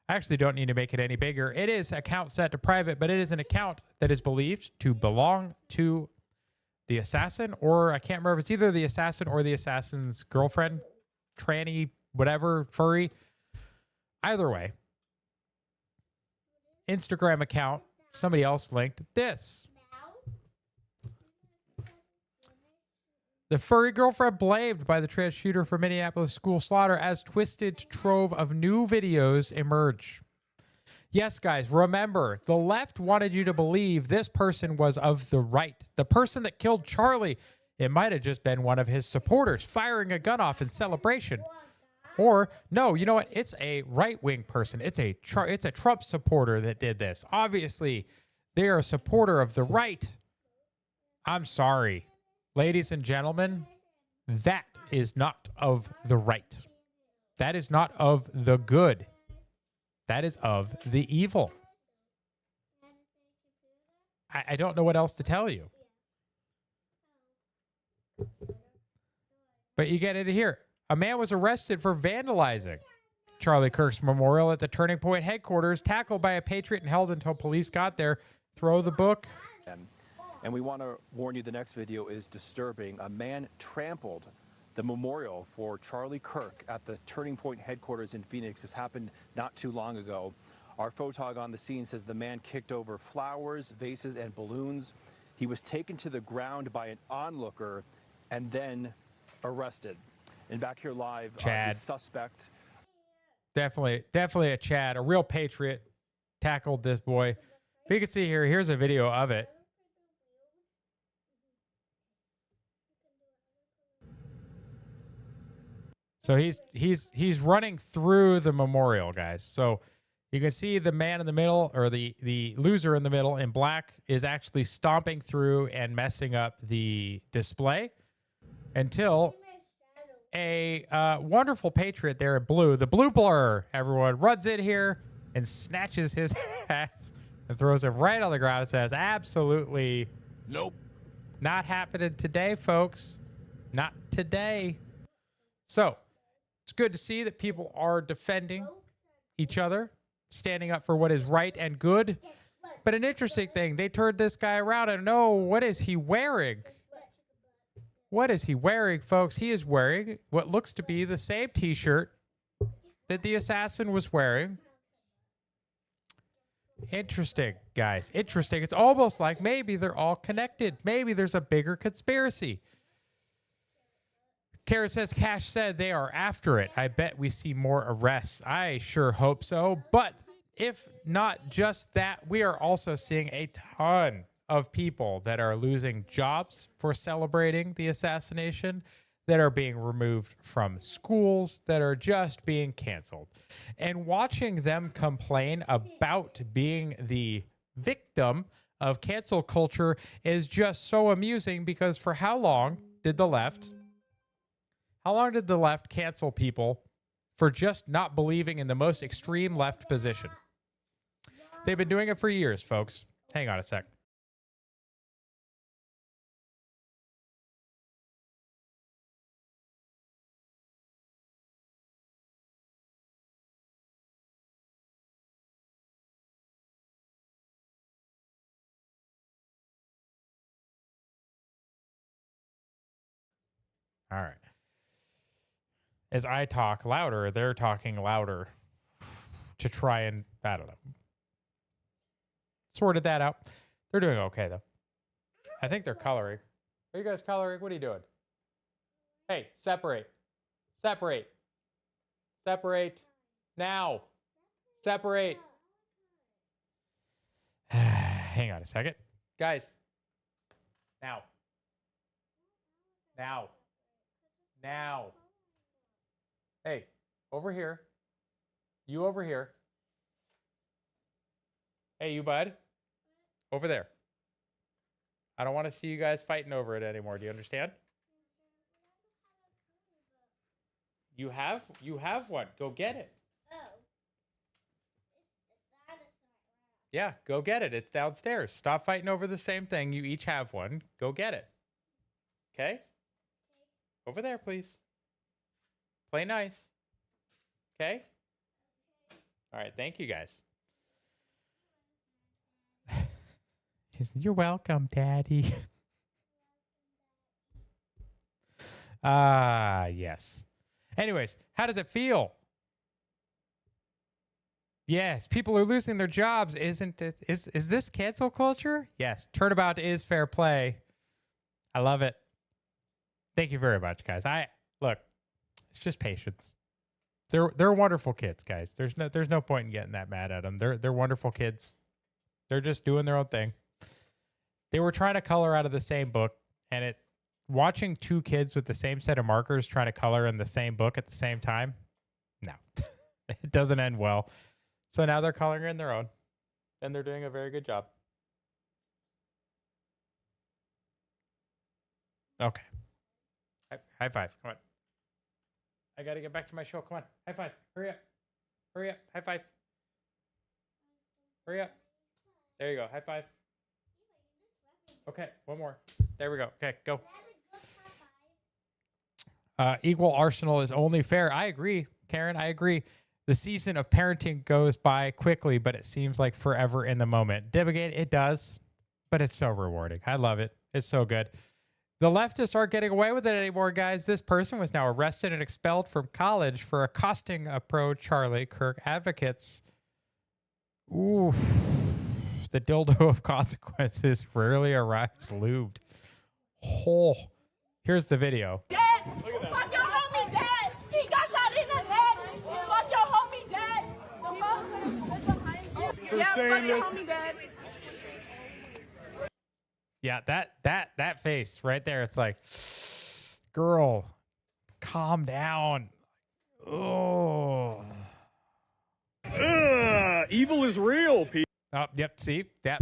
I actually don't need to make it any bigger. It is account set to private, but it is an account that is believed to belong to the assassin, or I can't remember if it's either the assassin or the assassin's girlfriend, tranny, whatever, furry. Either way, Instagram account, somebody else linked this. The furry girlfriend blamed by the trans shooter for Minneapolis school slaughter as twisted trove of new videos emerge. Yes, guys, remember, the left wanted you to believe this person was of the right. The person that killed Charlie, it might have just been one of his supporters firing a gun off in celebration. Or, no, you know what? It's a right-wing person. It's a Trump supporter that did this. Obviously, they are a supporter of the right. I'm sorry. Ladies and gentlemen, that is not of the right. That is not of the good. That is of the evil. I don't know what else to tell you. But you get it here. A man was arrested for vandalizing Charlie Kirk's memorial at the Turning Point headquarters, tackled by a patriot and held until police got there. Throw the book. And we want to warn you, the next video is disturbing. A man trampled the memorial for Charlie Kirk at the Turning Point headquarters in Phoenix. This happened not too long ago. Our photog on the scene says the man kicked over flowers, vases, and balloons. He was taken to the ground by an onlooker and then arrested. And back here live, the suspect. Definitely a Chad, a real patriot, tackled this boy. But you can see here, here's a video of it. So he's running through the memorial, guys. So you can see the man in the middle, or the loser in the middle in black, is actually stomping through and messing up the display until a wonderful patriot there in blue, the blue blur, everyone, runs in here and snatches his ass and throws him right on the ground and says, absolutely nope. Not happening today, folks. Not today. So it's good to see that people are defending each other, standing up for what is right and good. But an interesting thing, they turned this guy around and what is he wearing? What is he wearing, folks? He is wearing what looks to be the same t-shirt that the assassin was wearing. Interesting, guys. Interesting. It's almost like maybe they're all connected. Maybe there's a bigger conspiracy. Kara says, Cash said they are after it. I bet we see more arrests. I sure hope so. But if not just that, we are also seeing a ton of people that are losing jobs for celebrating the assassination, that are being removed from schools, that are just being canceled. And watching them complain about being the victim of cancel culture is just so amusing, because for how long did the left cancel people for just not believing in the most extreme left position? They've been doing it for years, folks. Hang on a sec. All right. As I talk louder, they're talking louder to try and, I don't know, sorted that out. They're doing okay, though. I think they're coloring. Are you guys coloring? What are you doing? Hey, separate. Separate. Separate. Now. Separate. Hang on a second. Guys. Now. Now. Now. Hey, over here. You over here. Hey, you bud. Over there. I don't want to see you guys fighting over it anymore. Do you understand? You have one. Go get it. Yeah, go get it. It's downstairs. Stop fighting over the same thing. You each have one. Go get it. Okay? Over there, please. Play nice. Okay? All right, thank you guys. You're welcome, Daddy. Yes. Anyways, how does it feel? Yes, people are losing their jobs, isn't it? Is this cancel culture? Yes, turnabout is fair play. I love it. Thank you very much, guys. Look, it's just patience. They're wonderful kids, guys. There's no point in getting that mad at them. They're wonderful kids. They're just doing their own thing. They were trying to color out of the same book, and watching two kids with the same set of markers trying to color in the same book at the same time, no, it doesn't end well. So now they're coloring in their own, and they're doing a very good job. Okay. High five. Come on. I got to get back to my show. Come on. High five. Hurry up. Hurry up. High five. Hurry up. There you go. High five. Okay. One more. There we go. Okay. Go. Equal arsenal is only fair. I agree, Karen. I agree. The season of parenting goes by quickly, but it seems like forever in the moment. Dibigate, it does, but it's so rewarding. I love it. It's so good. The leftists aren't getting away with it anymore, guys. This person was now arrested and expelled from college for accosting a pro-Charlie Kirk advocates. Ooh, the dildo of consequences rarely arrives lubed. Oh, here's the video. Fuck your homie dead. He got shot in the head. Fuck your homie dead. Yeah, fuck your homie dead. Yeah, that face right there. It's like, girl, calm down. Oh, evil is real, people. Oh, yep. See, that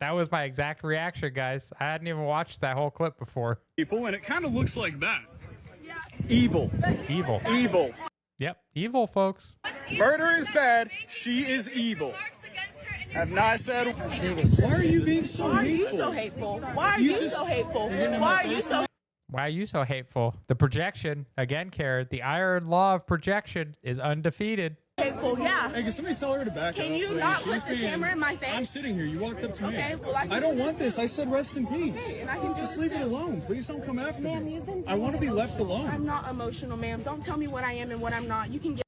was my exact reaction, guys. I hadn't even watched that whole clip before. People, and it kind of looks like that. Evil. Evil. Evil. Yep, evil, folks. Murder is bad. She is evil. Have not said. Why are you being so hateful? Why are you so hateful? Why are you so Why are you so hateful? The projection, again, Karen, the iron law of projection is undefeated. hateful? Yeah. Hey, can somebody tell her to back up? Can you not put the camera in my face? I'm sitting here. You walked up to me. Okay, well, I don't want this. I said rest in peace. And I can Just leave it alone. Please don't come after Ma'am, me. you've been I want to be left alone. I'm not emotional, ma'am. Don't tell me what I am and what I'm not. You can get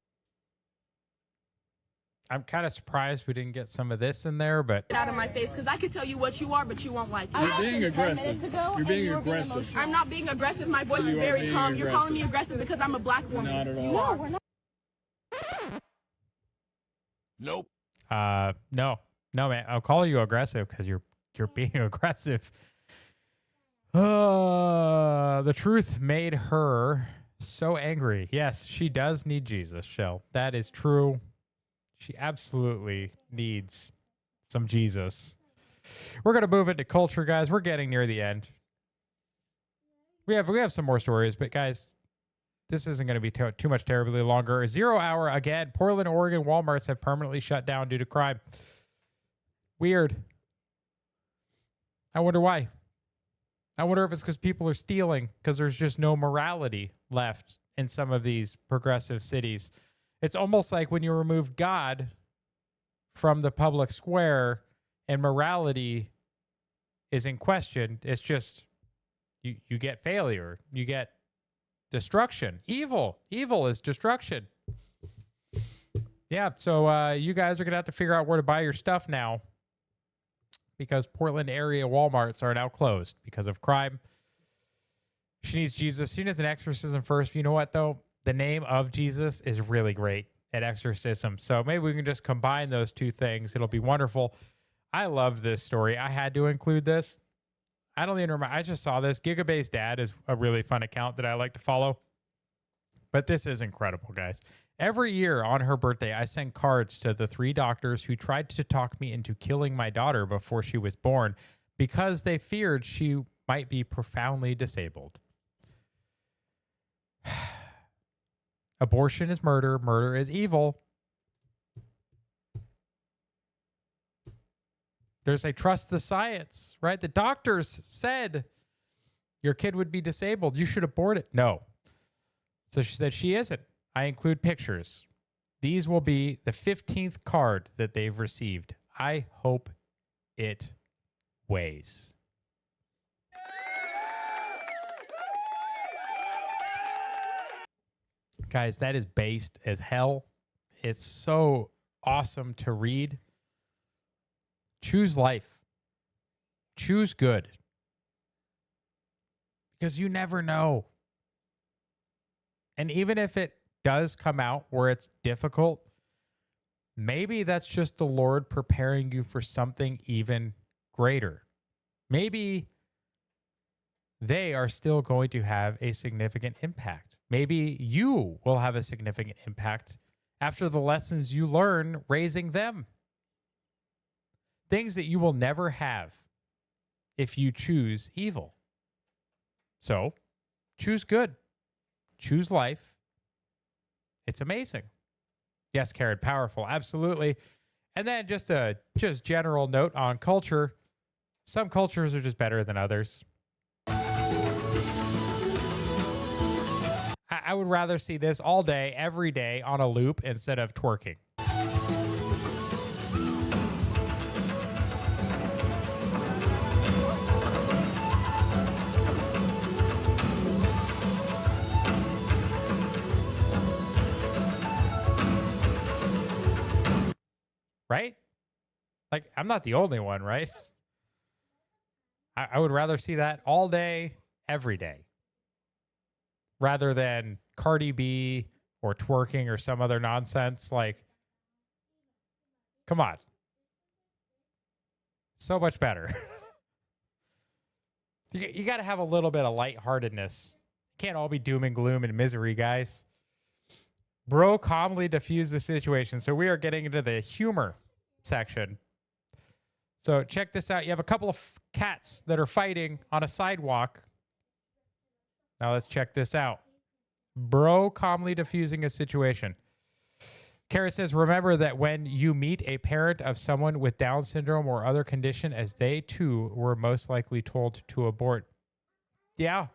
I'm kind of surprised we didn't get some of this in there, but out of my face because I could tell you what you are, but you won't like it. You're being aggressive. You're being aggressive. I'm not being aggressive. My voice is You are very being calm. You're calling me aggressive. aggressive because I'm a black woman. Not at all. You are. We're not. Nope. no, man. I'll call you aggressive because you're being aggressive. The truth made her so angry. Yes, she does need Jesus, Shell. That is true. She absolutely needs some Jesus. We're going to move into culture, guys. We're getting near the end. We have some more stories, but guys, this isn't going to be too much terribly longer. 0 hour again. Portland, Oregon Walmarts have permanently shut down due to crime. Weird. I wonder why. I wonder if it's because people are stealing, because there's just no morality left in some of these progressive cities. It's almost like when you remove God from the public square and morality is in question, it's just you get failure. You get Destruction. Evil. Evil is destruction. Yeah, so you guys are going to have to figure out where to buy your stuff now because Portland area Walmarts are now closed because of crime. She needs Jesus. She needs an exorcism first. You know what, though? The name of Jesus is really great at exorcism. So maybe we can just combine those two things. It'll be wonderful. I love this story. I had to include this. I don't even remember. I just saw this. Gigabay's dad is a really fun account that I like to follow. But this is incredible, guys. Every year on her birthday, I send cards to the 3 doctors who tried to talk me into killing my daughter before she was born because they feared she might be profoundly disabled. Abortion is murder. Murder is evil. There's a trust the science, right? The doctors said your kid would be disabled. You should abort it. No. So she said she isn't. I include pictures. These will be the 15th card that they've received. I hope it weighs. Guys, that is based as hell. It's so awesome to read. Choose life. Choose good. Because you never know. And even if it does come out where it's difficult, maybe that's just the Lord preparing you for something even greater. Maybe they are still going to have a significant impact. Maybe you will have a significant impact after the lessons you learn raising them. Things that you will never have if you choose evil. So, choose good. Choose life. It's amazing. Yes, Karen, powerful. Absolutely. And then just a general note on culture. Some cultures are just better than others. I would rather see this all day, every day on a loop instead of twerking. Right? Like, I'm not the only one, right? I would rather see that all day, every day, rather than Cardi B or twerking or some other nonsense. Like, come on. So much better. You got to have a little bit of lightheartedness. Can't all be doom and gloom and misery, guys. Bro calmly diffused the situation. So we are getting into the humor section. So check this out. You have a couple of cats that are fighting on a sidewalk. Now let's check this out. Bro calmly diffusing a situation. Kara says, remember that when you meet a parent of someone with Down syndrome or other condition, as they too were most likely told to abort. Yeah.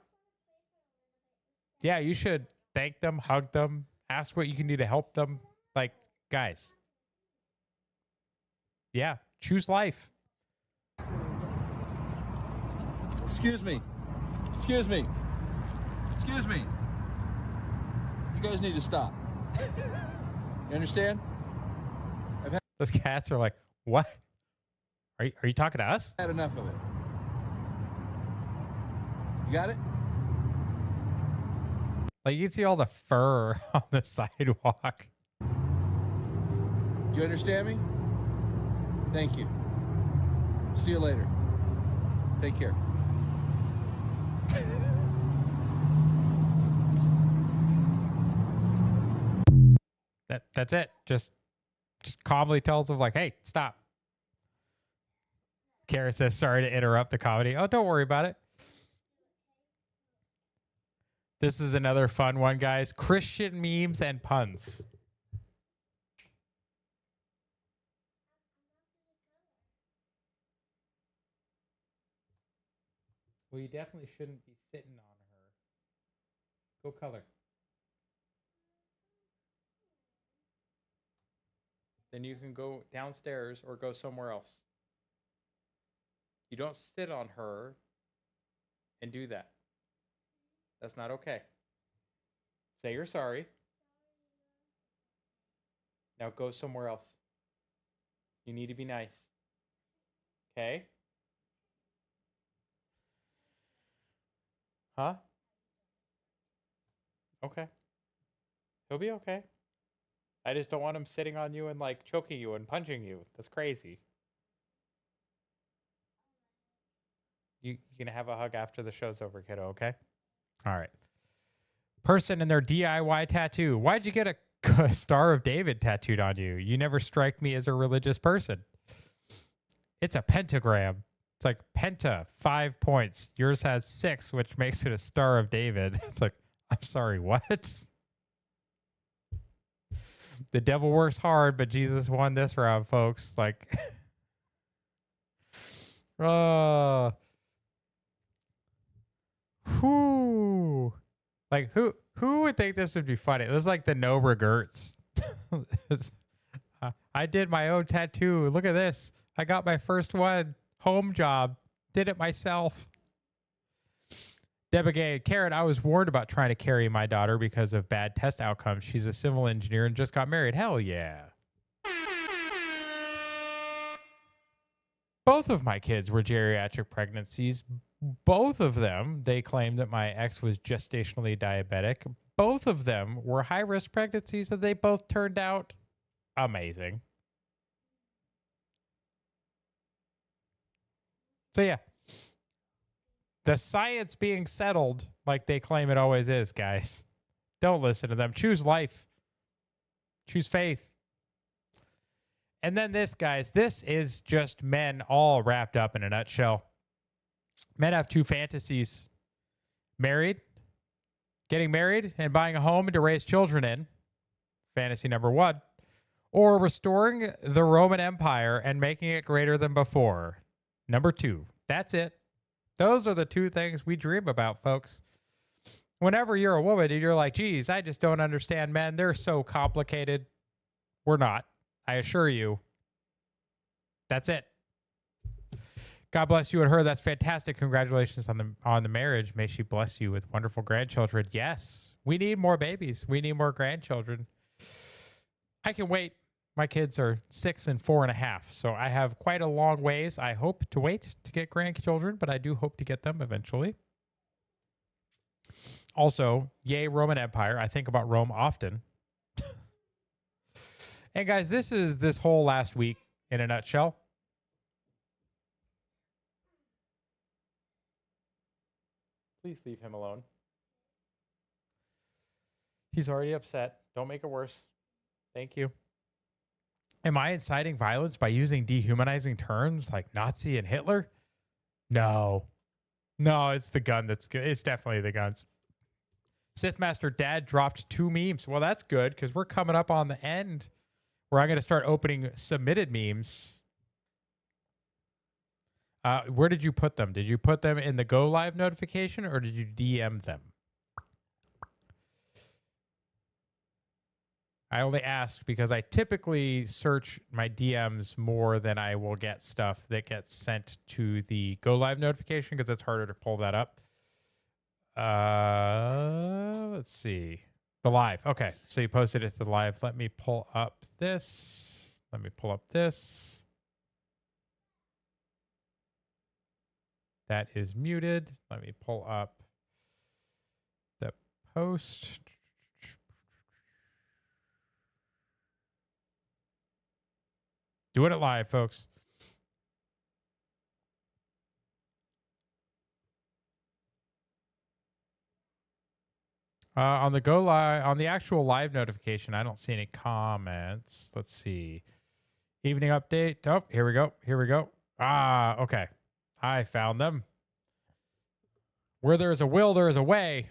Yeah, you should thank them, hug them, ask what you can do to help them. Like, guys. Yeah, choose life. Excuse me. Excuse me. Excuse me. You guys need to stop. You understand? Those cats are like, what? Are you talking to us? I've had enough of it. You got it? Like, you can see all the fur on the sidewalk. Do you understand me? Thank you. See you later. Take care. That's it. Just calmly tells them, like, hey, stop. Kara says, sorry to interrupt the comedy. Oh, don't worry about it. This is another fun one, guys. Christian memes and puns. Well, you definitely shouldn't be sitting on her. Go color. Then you can go downstairs or go somewhere else. You don't sit on her and do that. That's not okay. Say you're sorry. Now go somewhere else. You need to be nice. Okay? Huh? Okay. He'll be okay. I just don't want him sitting on you and like choking you and punching you. That's crazy. You're gonna have a hug after the show's over, kiddo, okay? All right. Person in their DIY tattoo. Why'd you get a Star of David tattooed on you? You never strike me as a religious person. It's a pentagram. It's like penta, 5 points. Yours has 6, which makes it a Star of David. It's like, I'm sorry, what? The devil works hard, but Jesus won this round, folks. Like, oh, whoo. Like, who would think this would be funny? This is like the no regrets. I did my own tattoo. Look at this. I got my first one. Home job. Did it myself. Debbie Gay, Karen, I was warned about trying to carry my daughter because of bad test outcomes. She's a civil engineer and just got married. Hell yeah. Both of my kids were geriatric pregnancies. Both of them, they claimed that my ex was gestationally diabetic. Both of them were high-risk pregnancies and they both turned out amazing. So yeah. The science being settled like they claim it always is, guys. Don't listen to them. Choose life. Choose faith. And then this, guys, this is just men all wrapped up in a nutshell. Men have 2 fantasies. Getting married and buying a home to raise children in. Fantasy number 1. Or restoring the Roman Empire and making it greater than before. Number 2. That's it. Those are the 2 things we dream about, folks. Whenever you're a woman and you're like, geez, I just don't understand men. They're so complicated. We're not. I assure you. That's it. God bless you and her. That's fantastic. Congratulations on the marriage. May she bless you with wonderful grandchildren. Yes, we need more babies. We need more grandchildren. I can wait. My kids are 6 and 4.5, so I have quite a long ways. I hope to wait to get grandchildren, but I do hope to get them eventually. Also, yay, Roman Empire. I think about Rome often. And guys, this is this whole last week in a nutshell. Please leave him alone. He's already upset. Don't make it worse. Thank you. Am I inciting violence by using dehumanizing terms like Nazi and Hitler? No. No, it's the gun that's good. It's definitely the guns. Sith Master Dad dropped 2 memes. Well, that's good because we're coming up on the end where I'm going to start opening submitted memes. Where did you put them? Did you put them in the Go Live notification or did you DM them? I only asked because I typically search my DMs more than I will get stuff that gets sent to the Go Live notification because it's harder to pull that up. Let's see. The live. Okay. So you posted it to the live. Let me pull up this. Let me pull up this. That is muted. Let me pull up the post. Doing it live, folks. On the Go Live, on the actual live notification, I don't see any comments. Let's see. Evening update. Oh, here we go. Here we go. Ah, okay. I found them. Where there is a will, there is a way.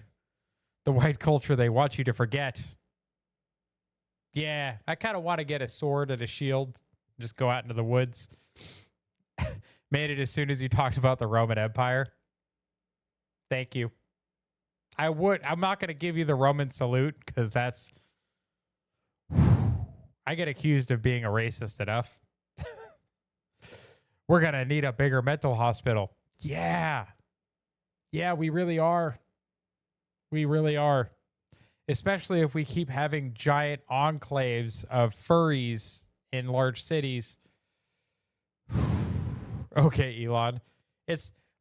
The white culture, they want you to forget. Yeah, I kind of want to get a sword and a shield. Just go out into the woods. Made it as soon as you talked about the Roman Empire. Thank you. I'm not going to give you the Roman salute because that's... I get accused of being a racist enough. We're going to need a bigger mental hospital. Yeah. Yeah, we really are. We really are. especially if we keep having giant enclaves of furries in large cities. Okay, Elon.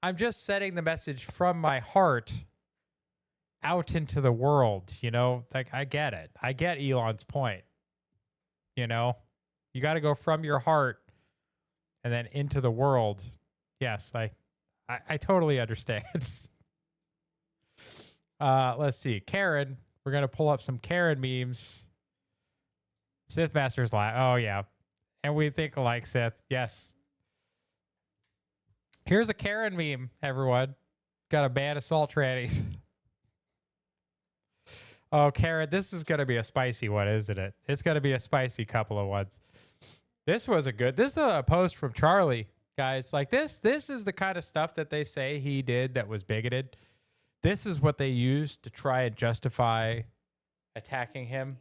I'm just setting the message from my heart out into the world, you know? Like, I get it. I get Elon's point. You know? You got to go from your heart and then into the world. Yes, I totally understand. Let's see. Karen. We're going to pull up some Karen memes. Sith Master's live. Oh, yeah. And we think alike, Sith. Yes. Here's a Karen meme, everyone. Got a ban assault trannies. Oh, Karen, this is going to be a spicy one, isn't it? It's going to be a spicy couple of ones. This is a post from Charlie, guys. Like this is the kind of stuff that they say he did that was bigoted. This is what they used to try and justify attacking him.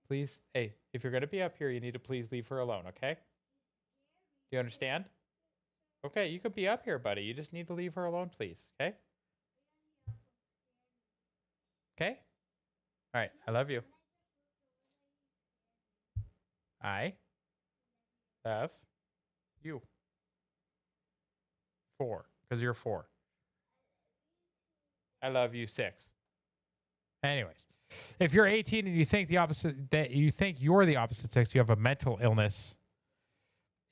Please, hey, if you're going to be up here, you need to please leave her alone, okay? Do you understand? Okay, you could be up here, buddy. You just need to leave her alone, please, okay? Okay? All right, I love you. I love you. 4, because you're 4. I love you 6. Anyways, if you're 18 and you think you're the opposite sex, you have a mental illness.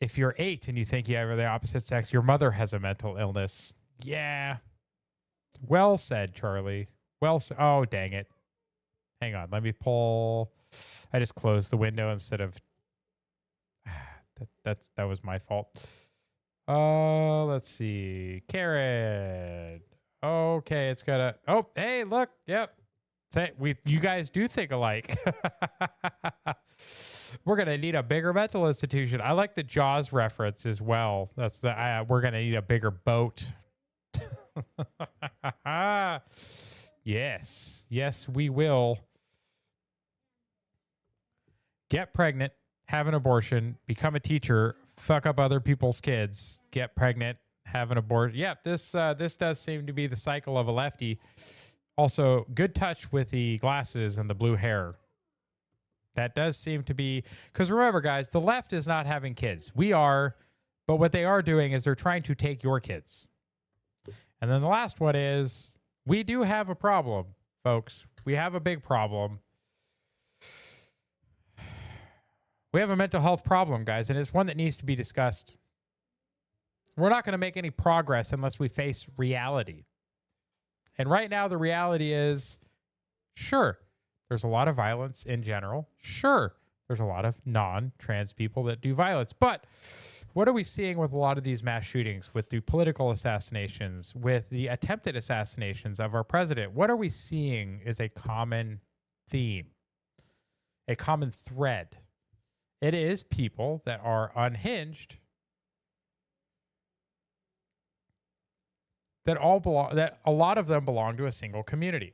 If you're 8 and you think you have the opposite sex, your mother has a mental illness. Yeah. Well said, Charlie. Well said. Oh, dang it. Hang on. Let me pull. I just closed the window instead of. That was my fault. Let's see. Karen. Okay, it's got a. Oh, hey, look. Yep. You guys do think alike. We're gonna need a bigger mental institution. I like the Jaws reference as well. That's we're gonna need a bigger boat. Yes, we will. Get pregnant, have an abortion, become a teacher, fuck up other people's kids, get pregnant, have an abortion. Yeah, this does seem to be the cycle of a lefty. Also, good touch with the glasses and the blue hair. That does seem to be... Because remember, guys, the left is not having kids. We are, but what they are doing is they're trying to take your kids. And then the last one is, we do have a problem, folks. We have a big problem. We have a mental health problem, guys, and it's one that needs to be discussed. We're not going to make any progress unless we face reality. And right now, the reality is, sure, there's a lot of violence in general. Sure, there's a lot of non-trans people that do violence. But what are we seeing with a lot of these mass shootings, with the political assassinations, with the attempted assassinations of our president? What are we seeing is a common theme, a common thread. It is people that are unhinged, that a lot of them belong to a single community.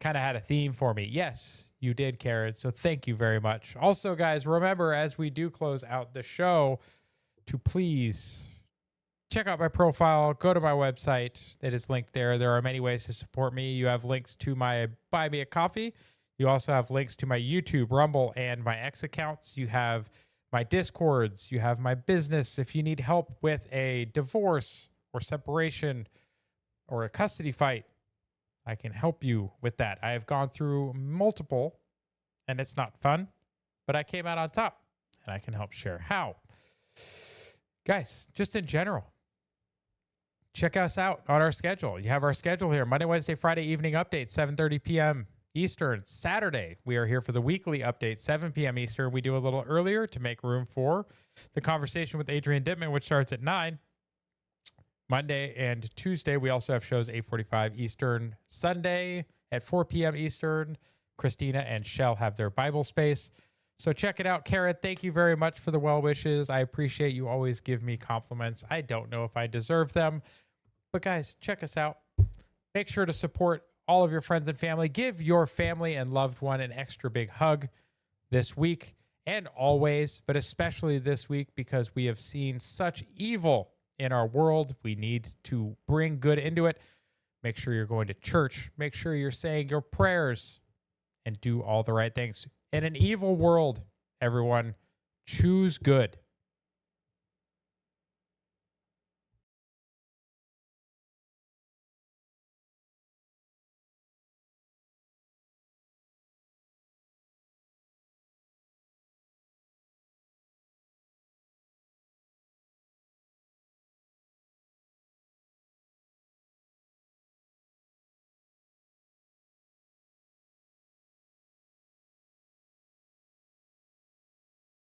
Kind of had a theme for me. Yes, you did, Karen. So thank you very much. Also, guys, remember, as we do close out the show, to please check out my profile. Go to my website. It is linked there. There are many ways to support me. You have links to my Buy Me a Coffee. You also have links to my YouTube, Rumble, and my X accounts. You have my Discords. You have my business. If you need help with a divorce or separation or a custody fight, I can help you with that. I have gone through multiple, and it's not fun, but I came out on top, and I can help share how. Guys, just in general, check us out on our schedule. You have our schedule here, Monday, Wednesday, Friday evening updates, 7:30 p.m. Eastern. Saturday, we are here for the weekly update, 7 p.m. Eastern. We do a little earlier to make room for the conversation with Adrian Dittman, which starts at 9. Monday and Tuesday, we also have shows 8:45 Eastern. Sunday at 4 p.m. Eastern, Christina and Shell have their Bible space. So check it out. Karen, thank you very much for the well wishes. I appreciate you always give me compliments. I don't know if I deserve them, but guys, check us out. Make sure to support all of your friends and family. Give your family and loved one an extra big hug this week and always, but especially this week, because we have seen such evil in our world. We need to bring good into it. Make sure you're going to church. Make sure you're saying your prayers and do all the right things. In an evil world, everyone, choose good.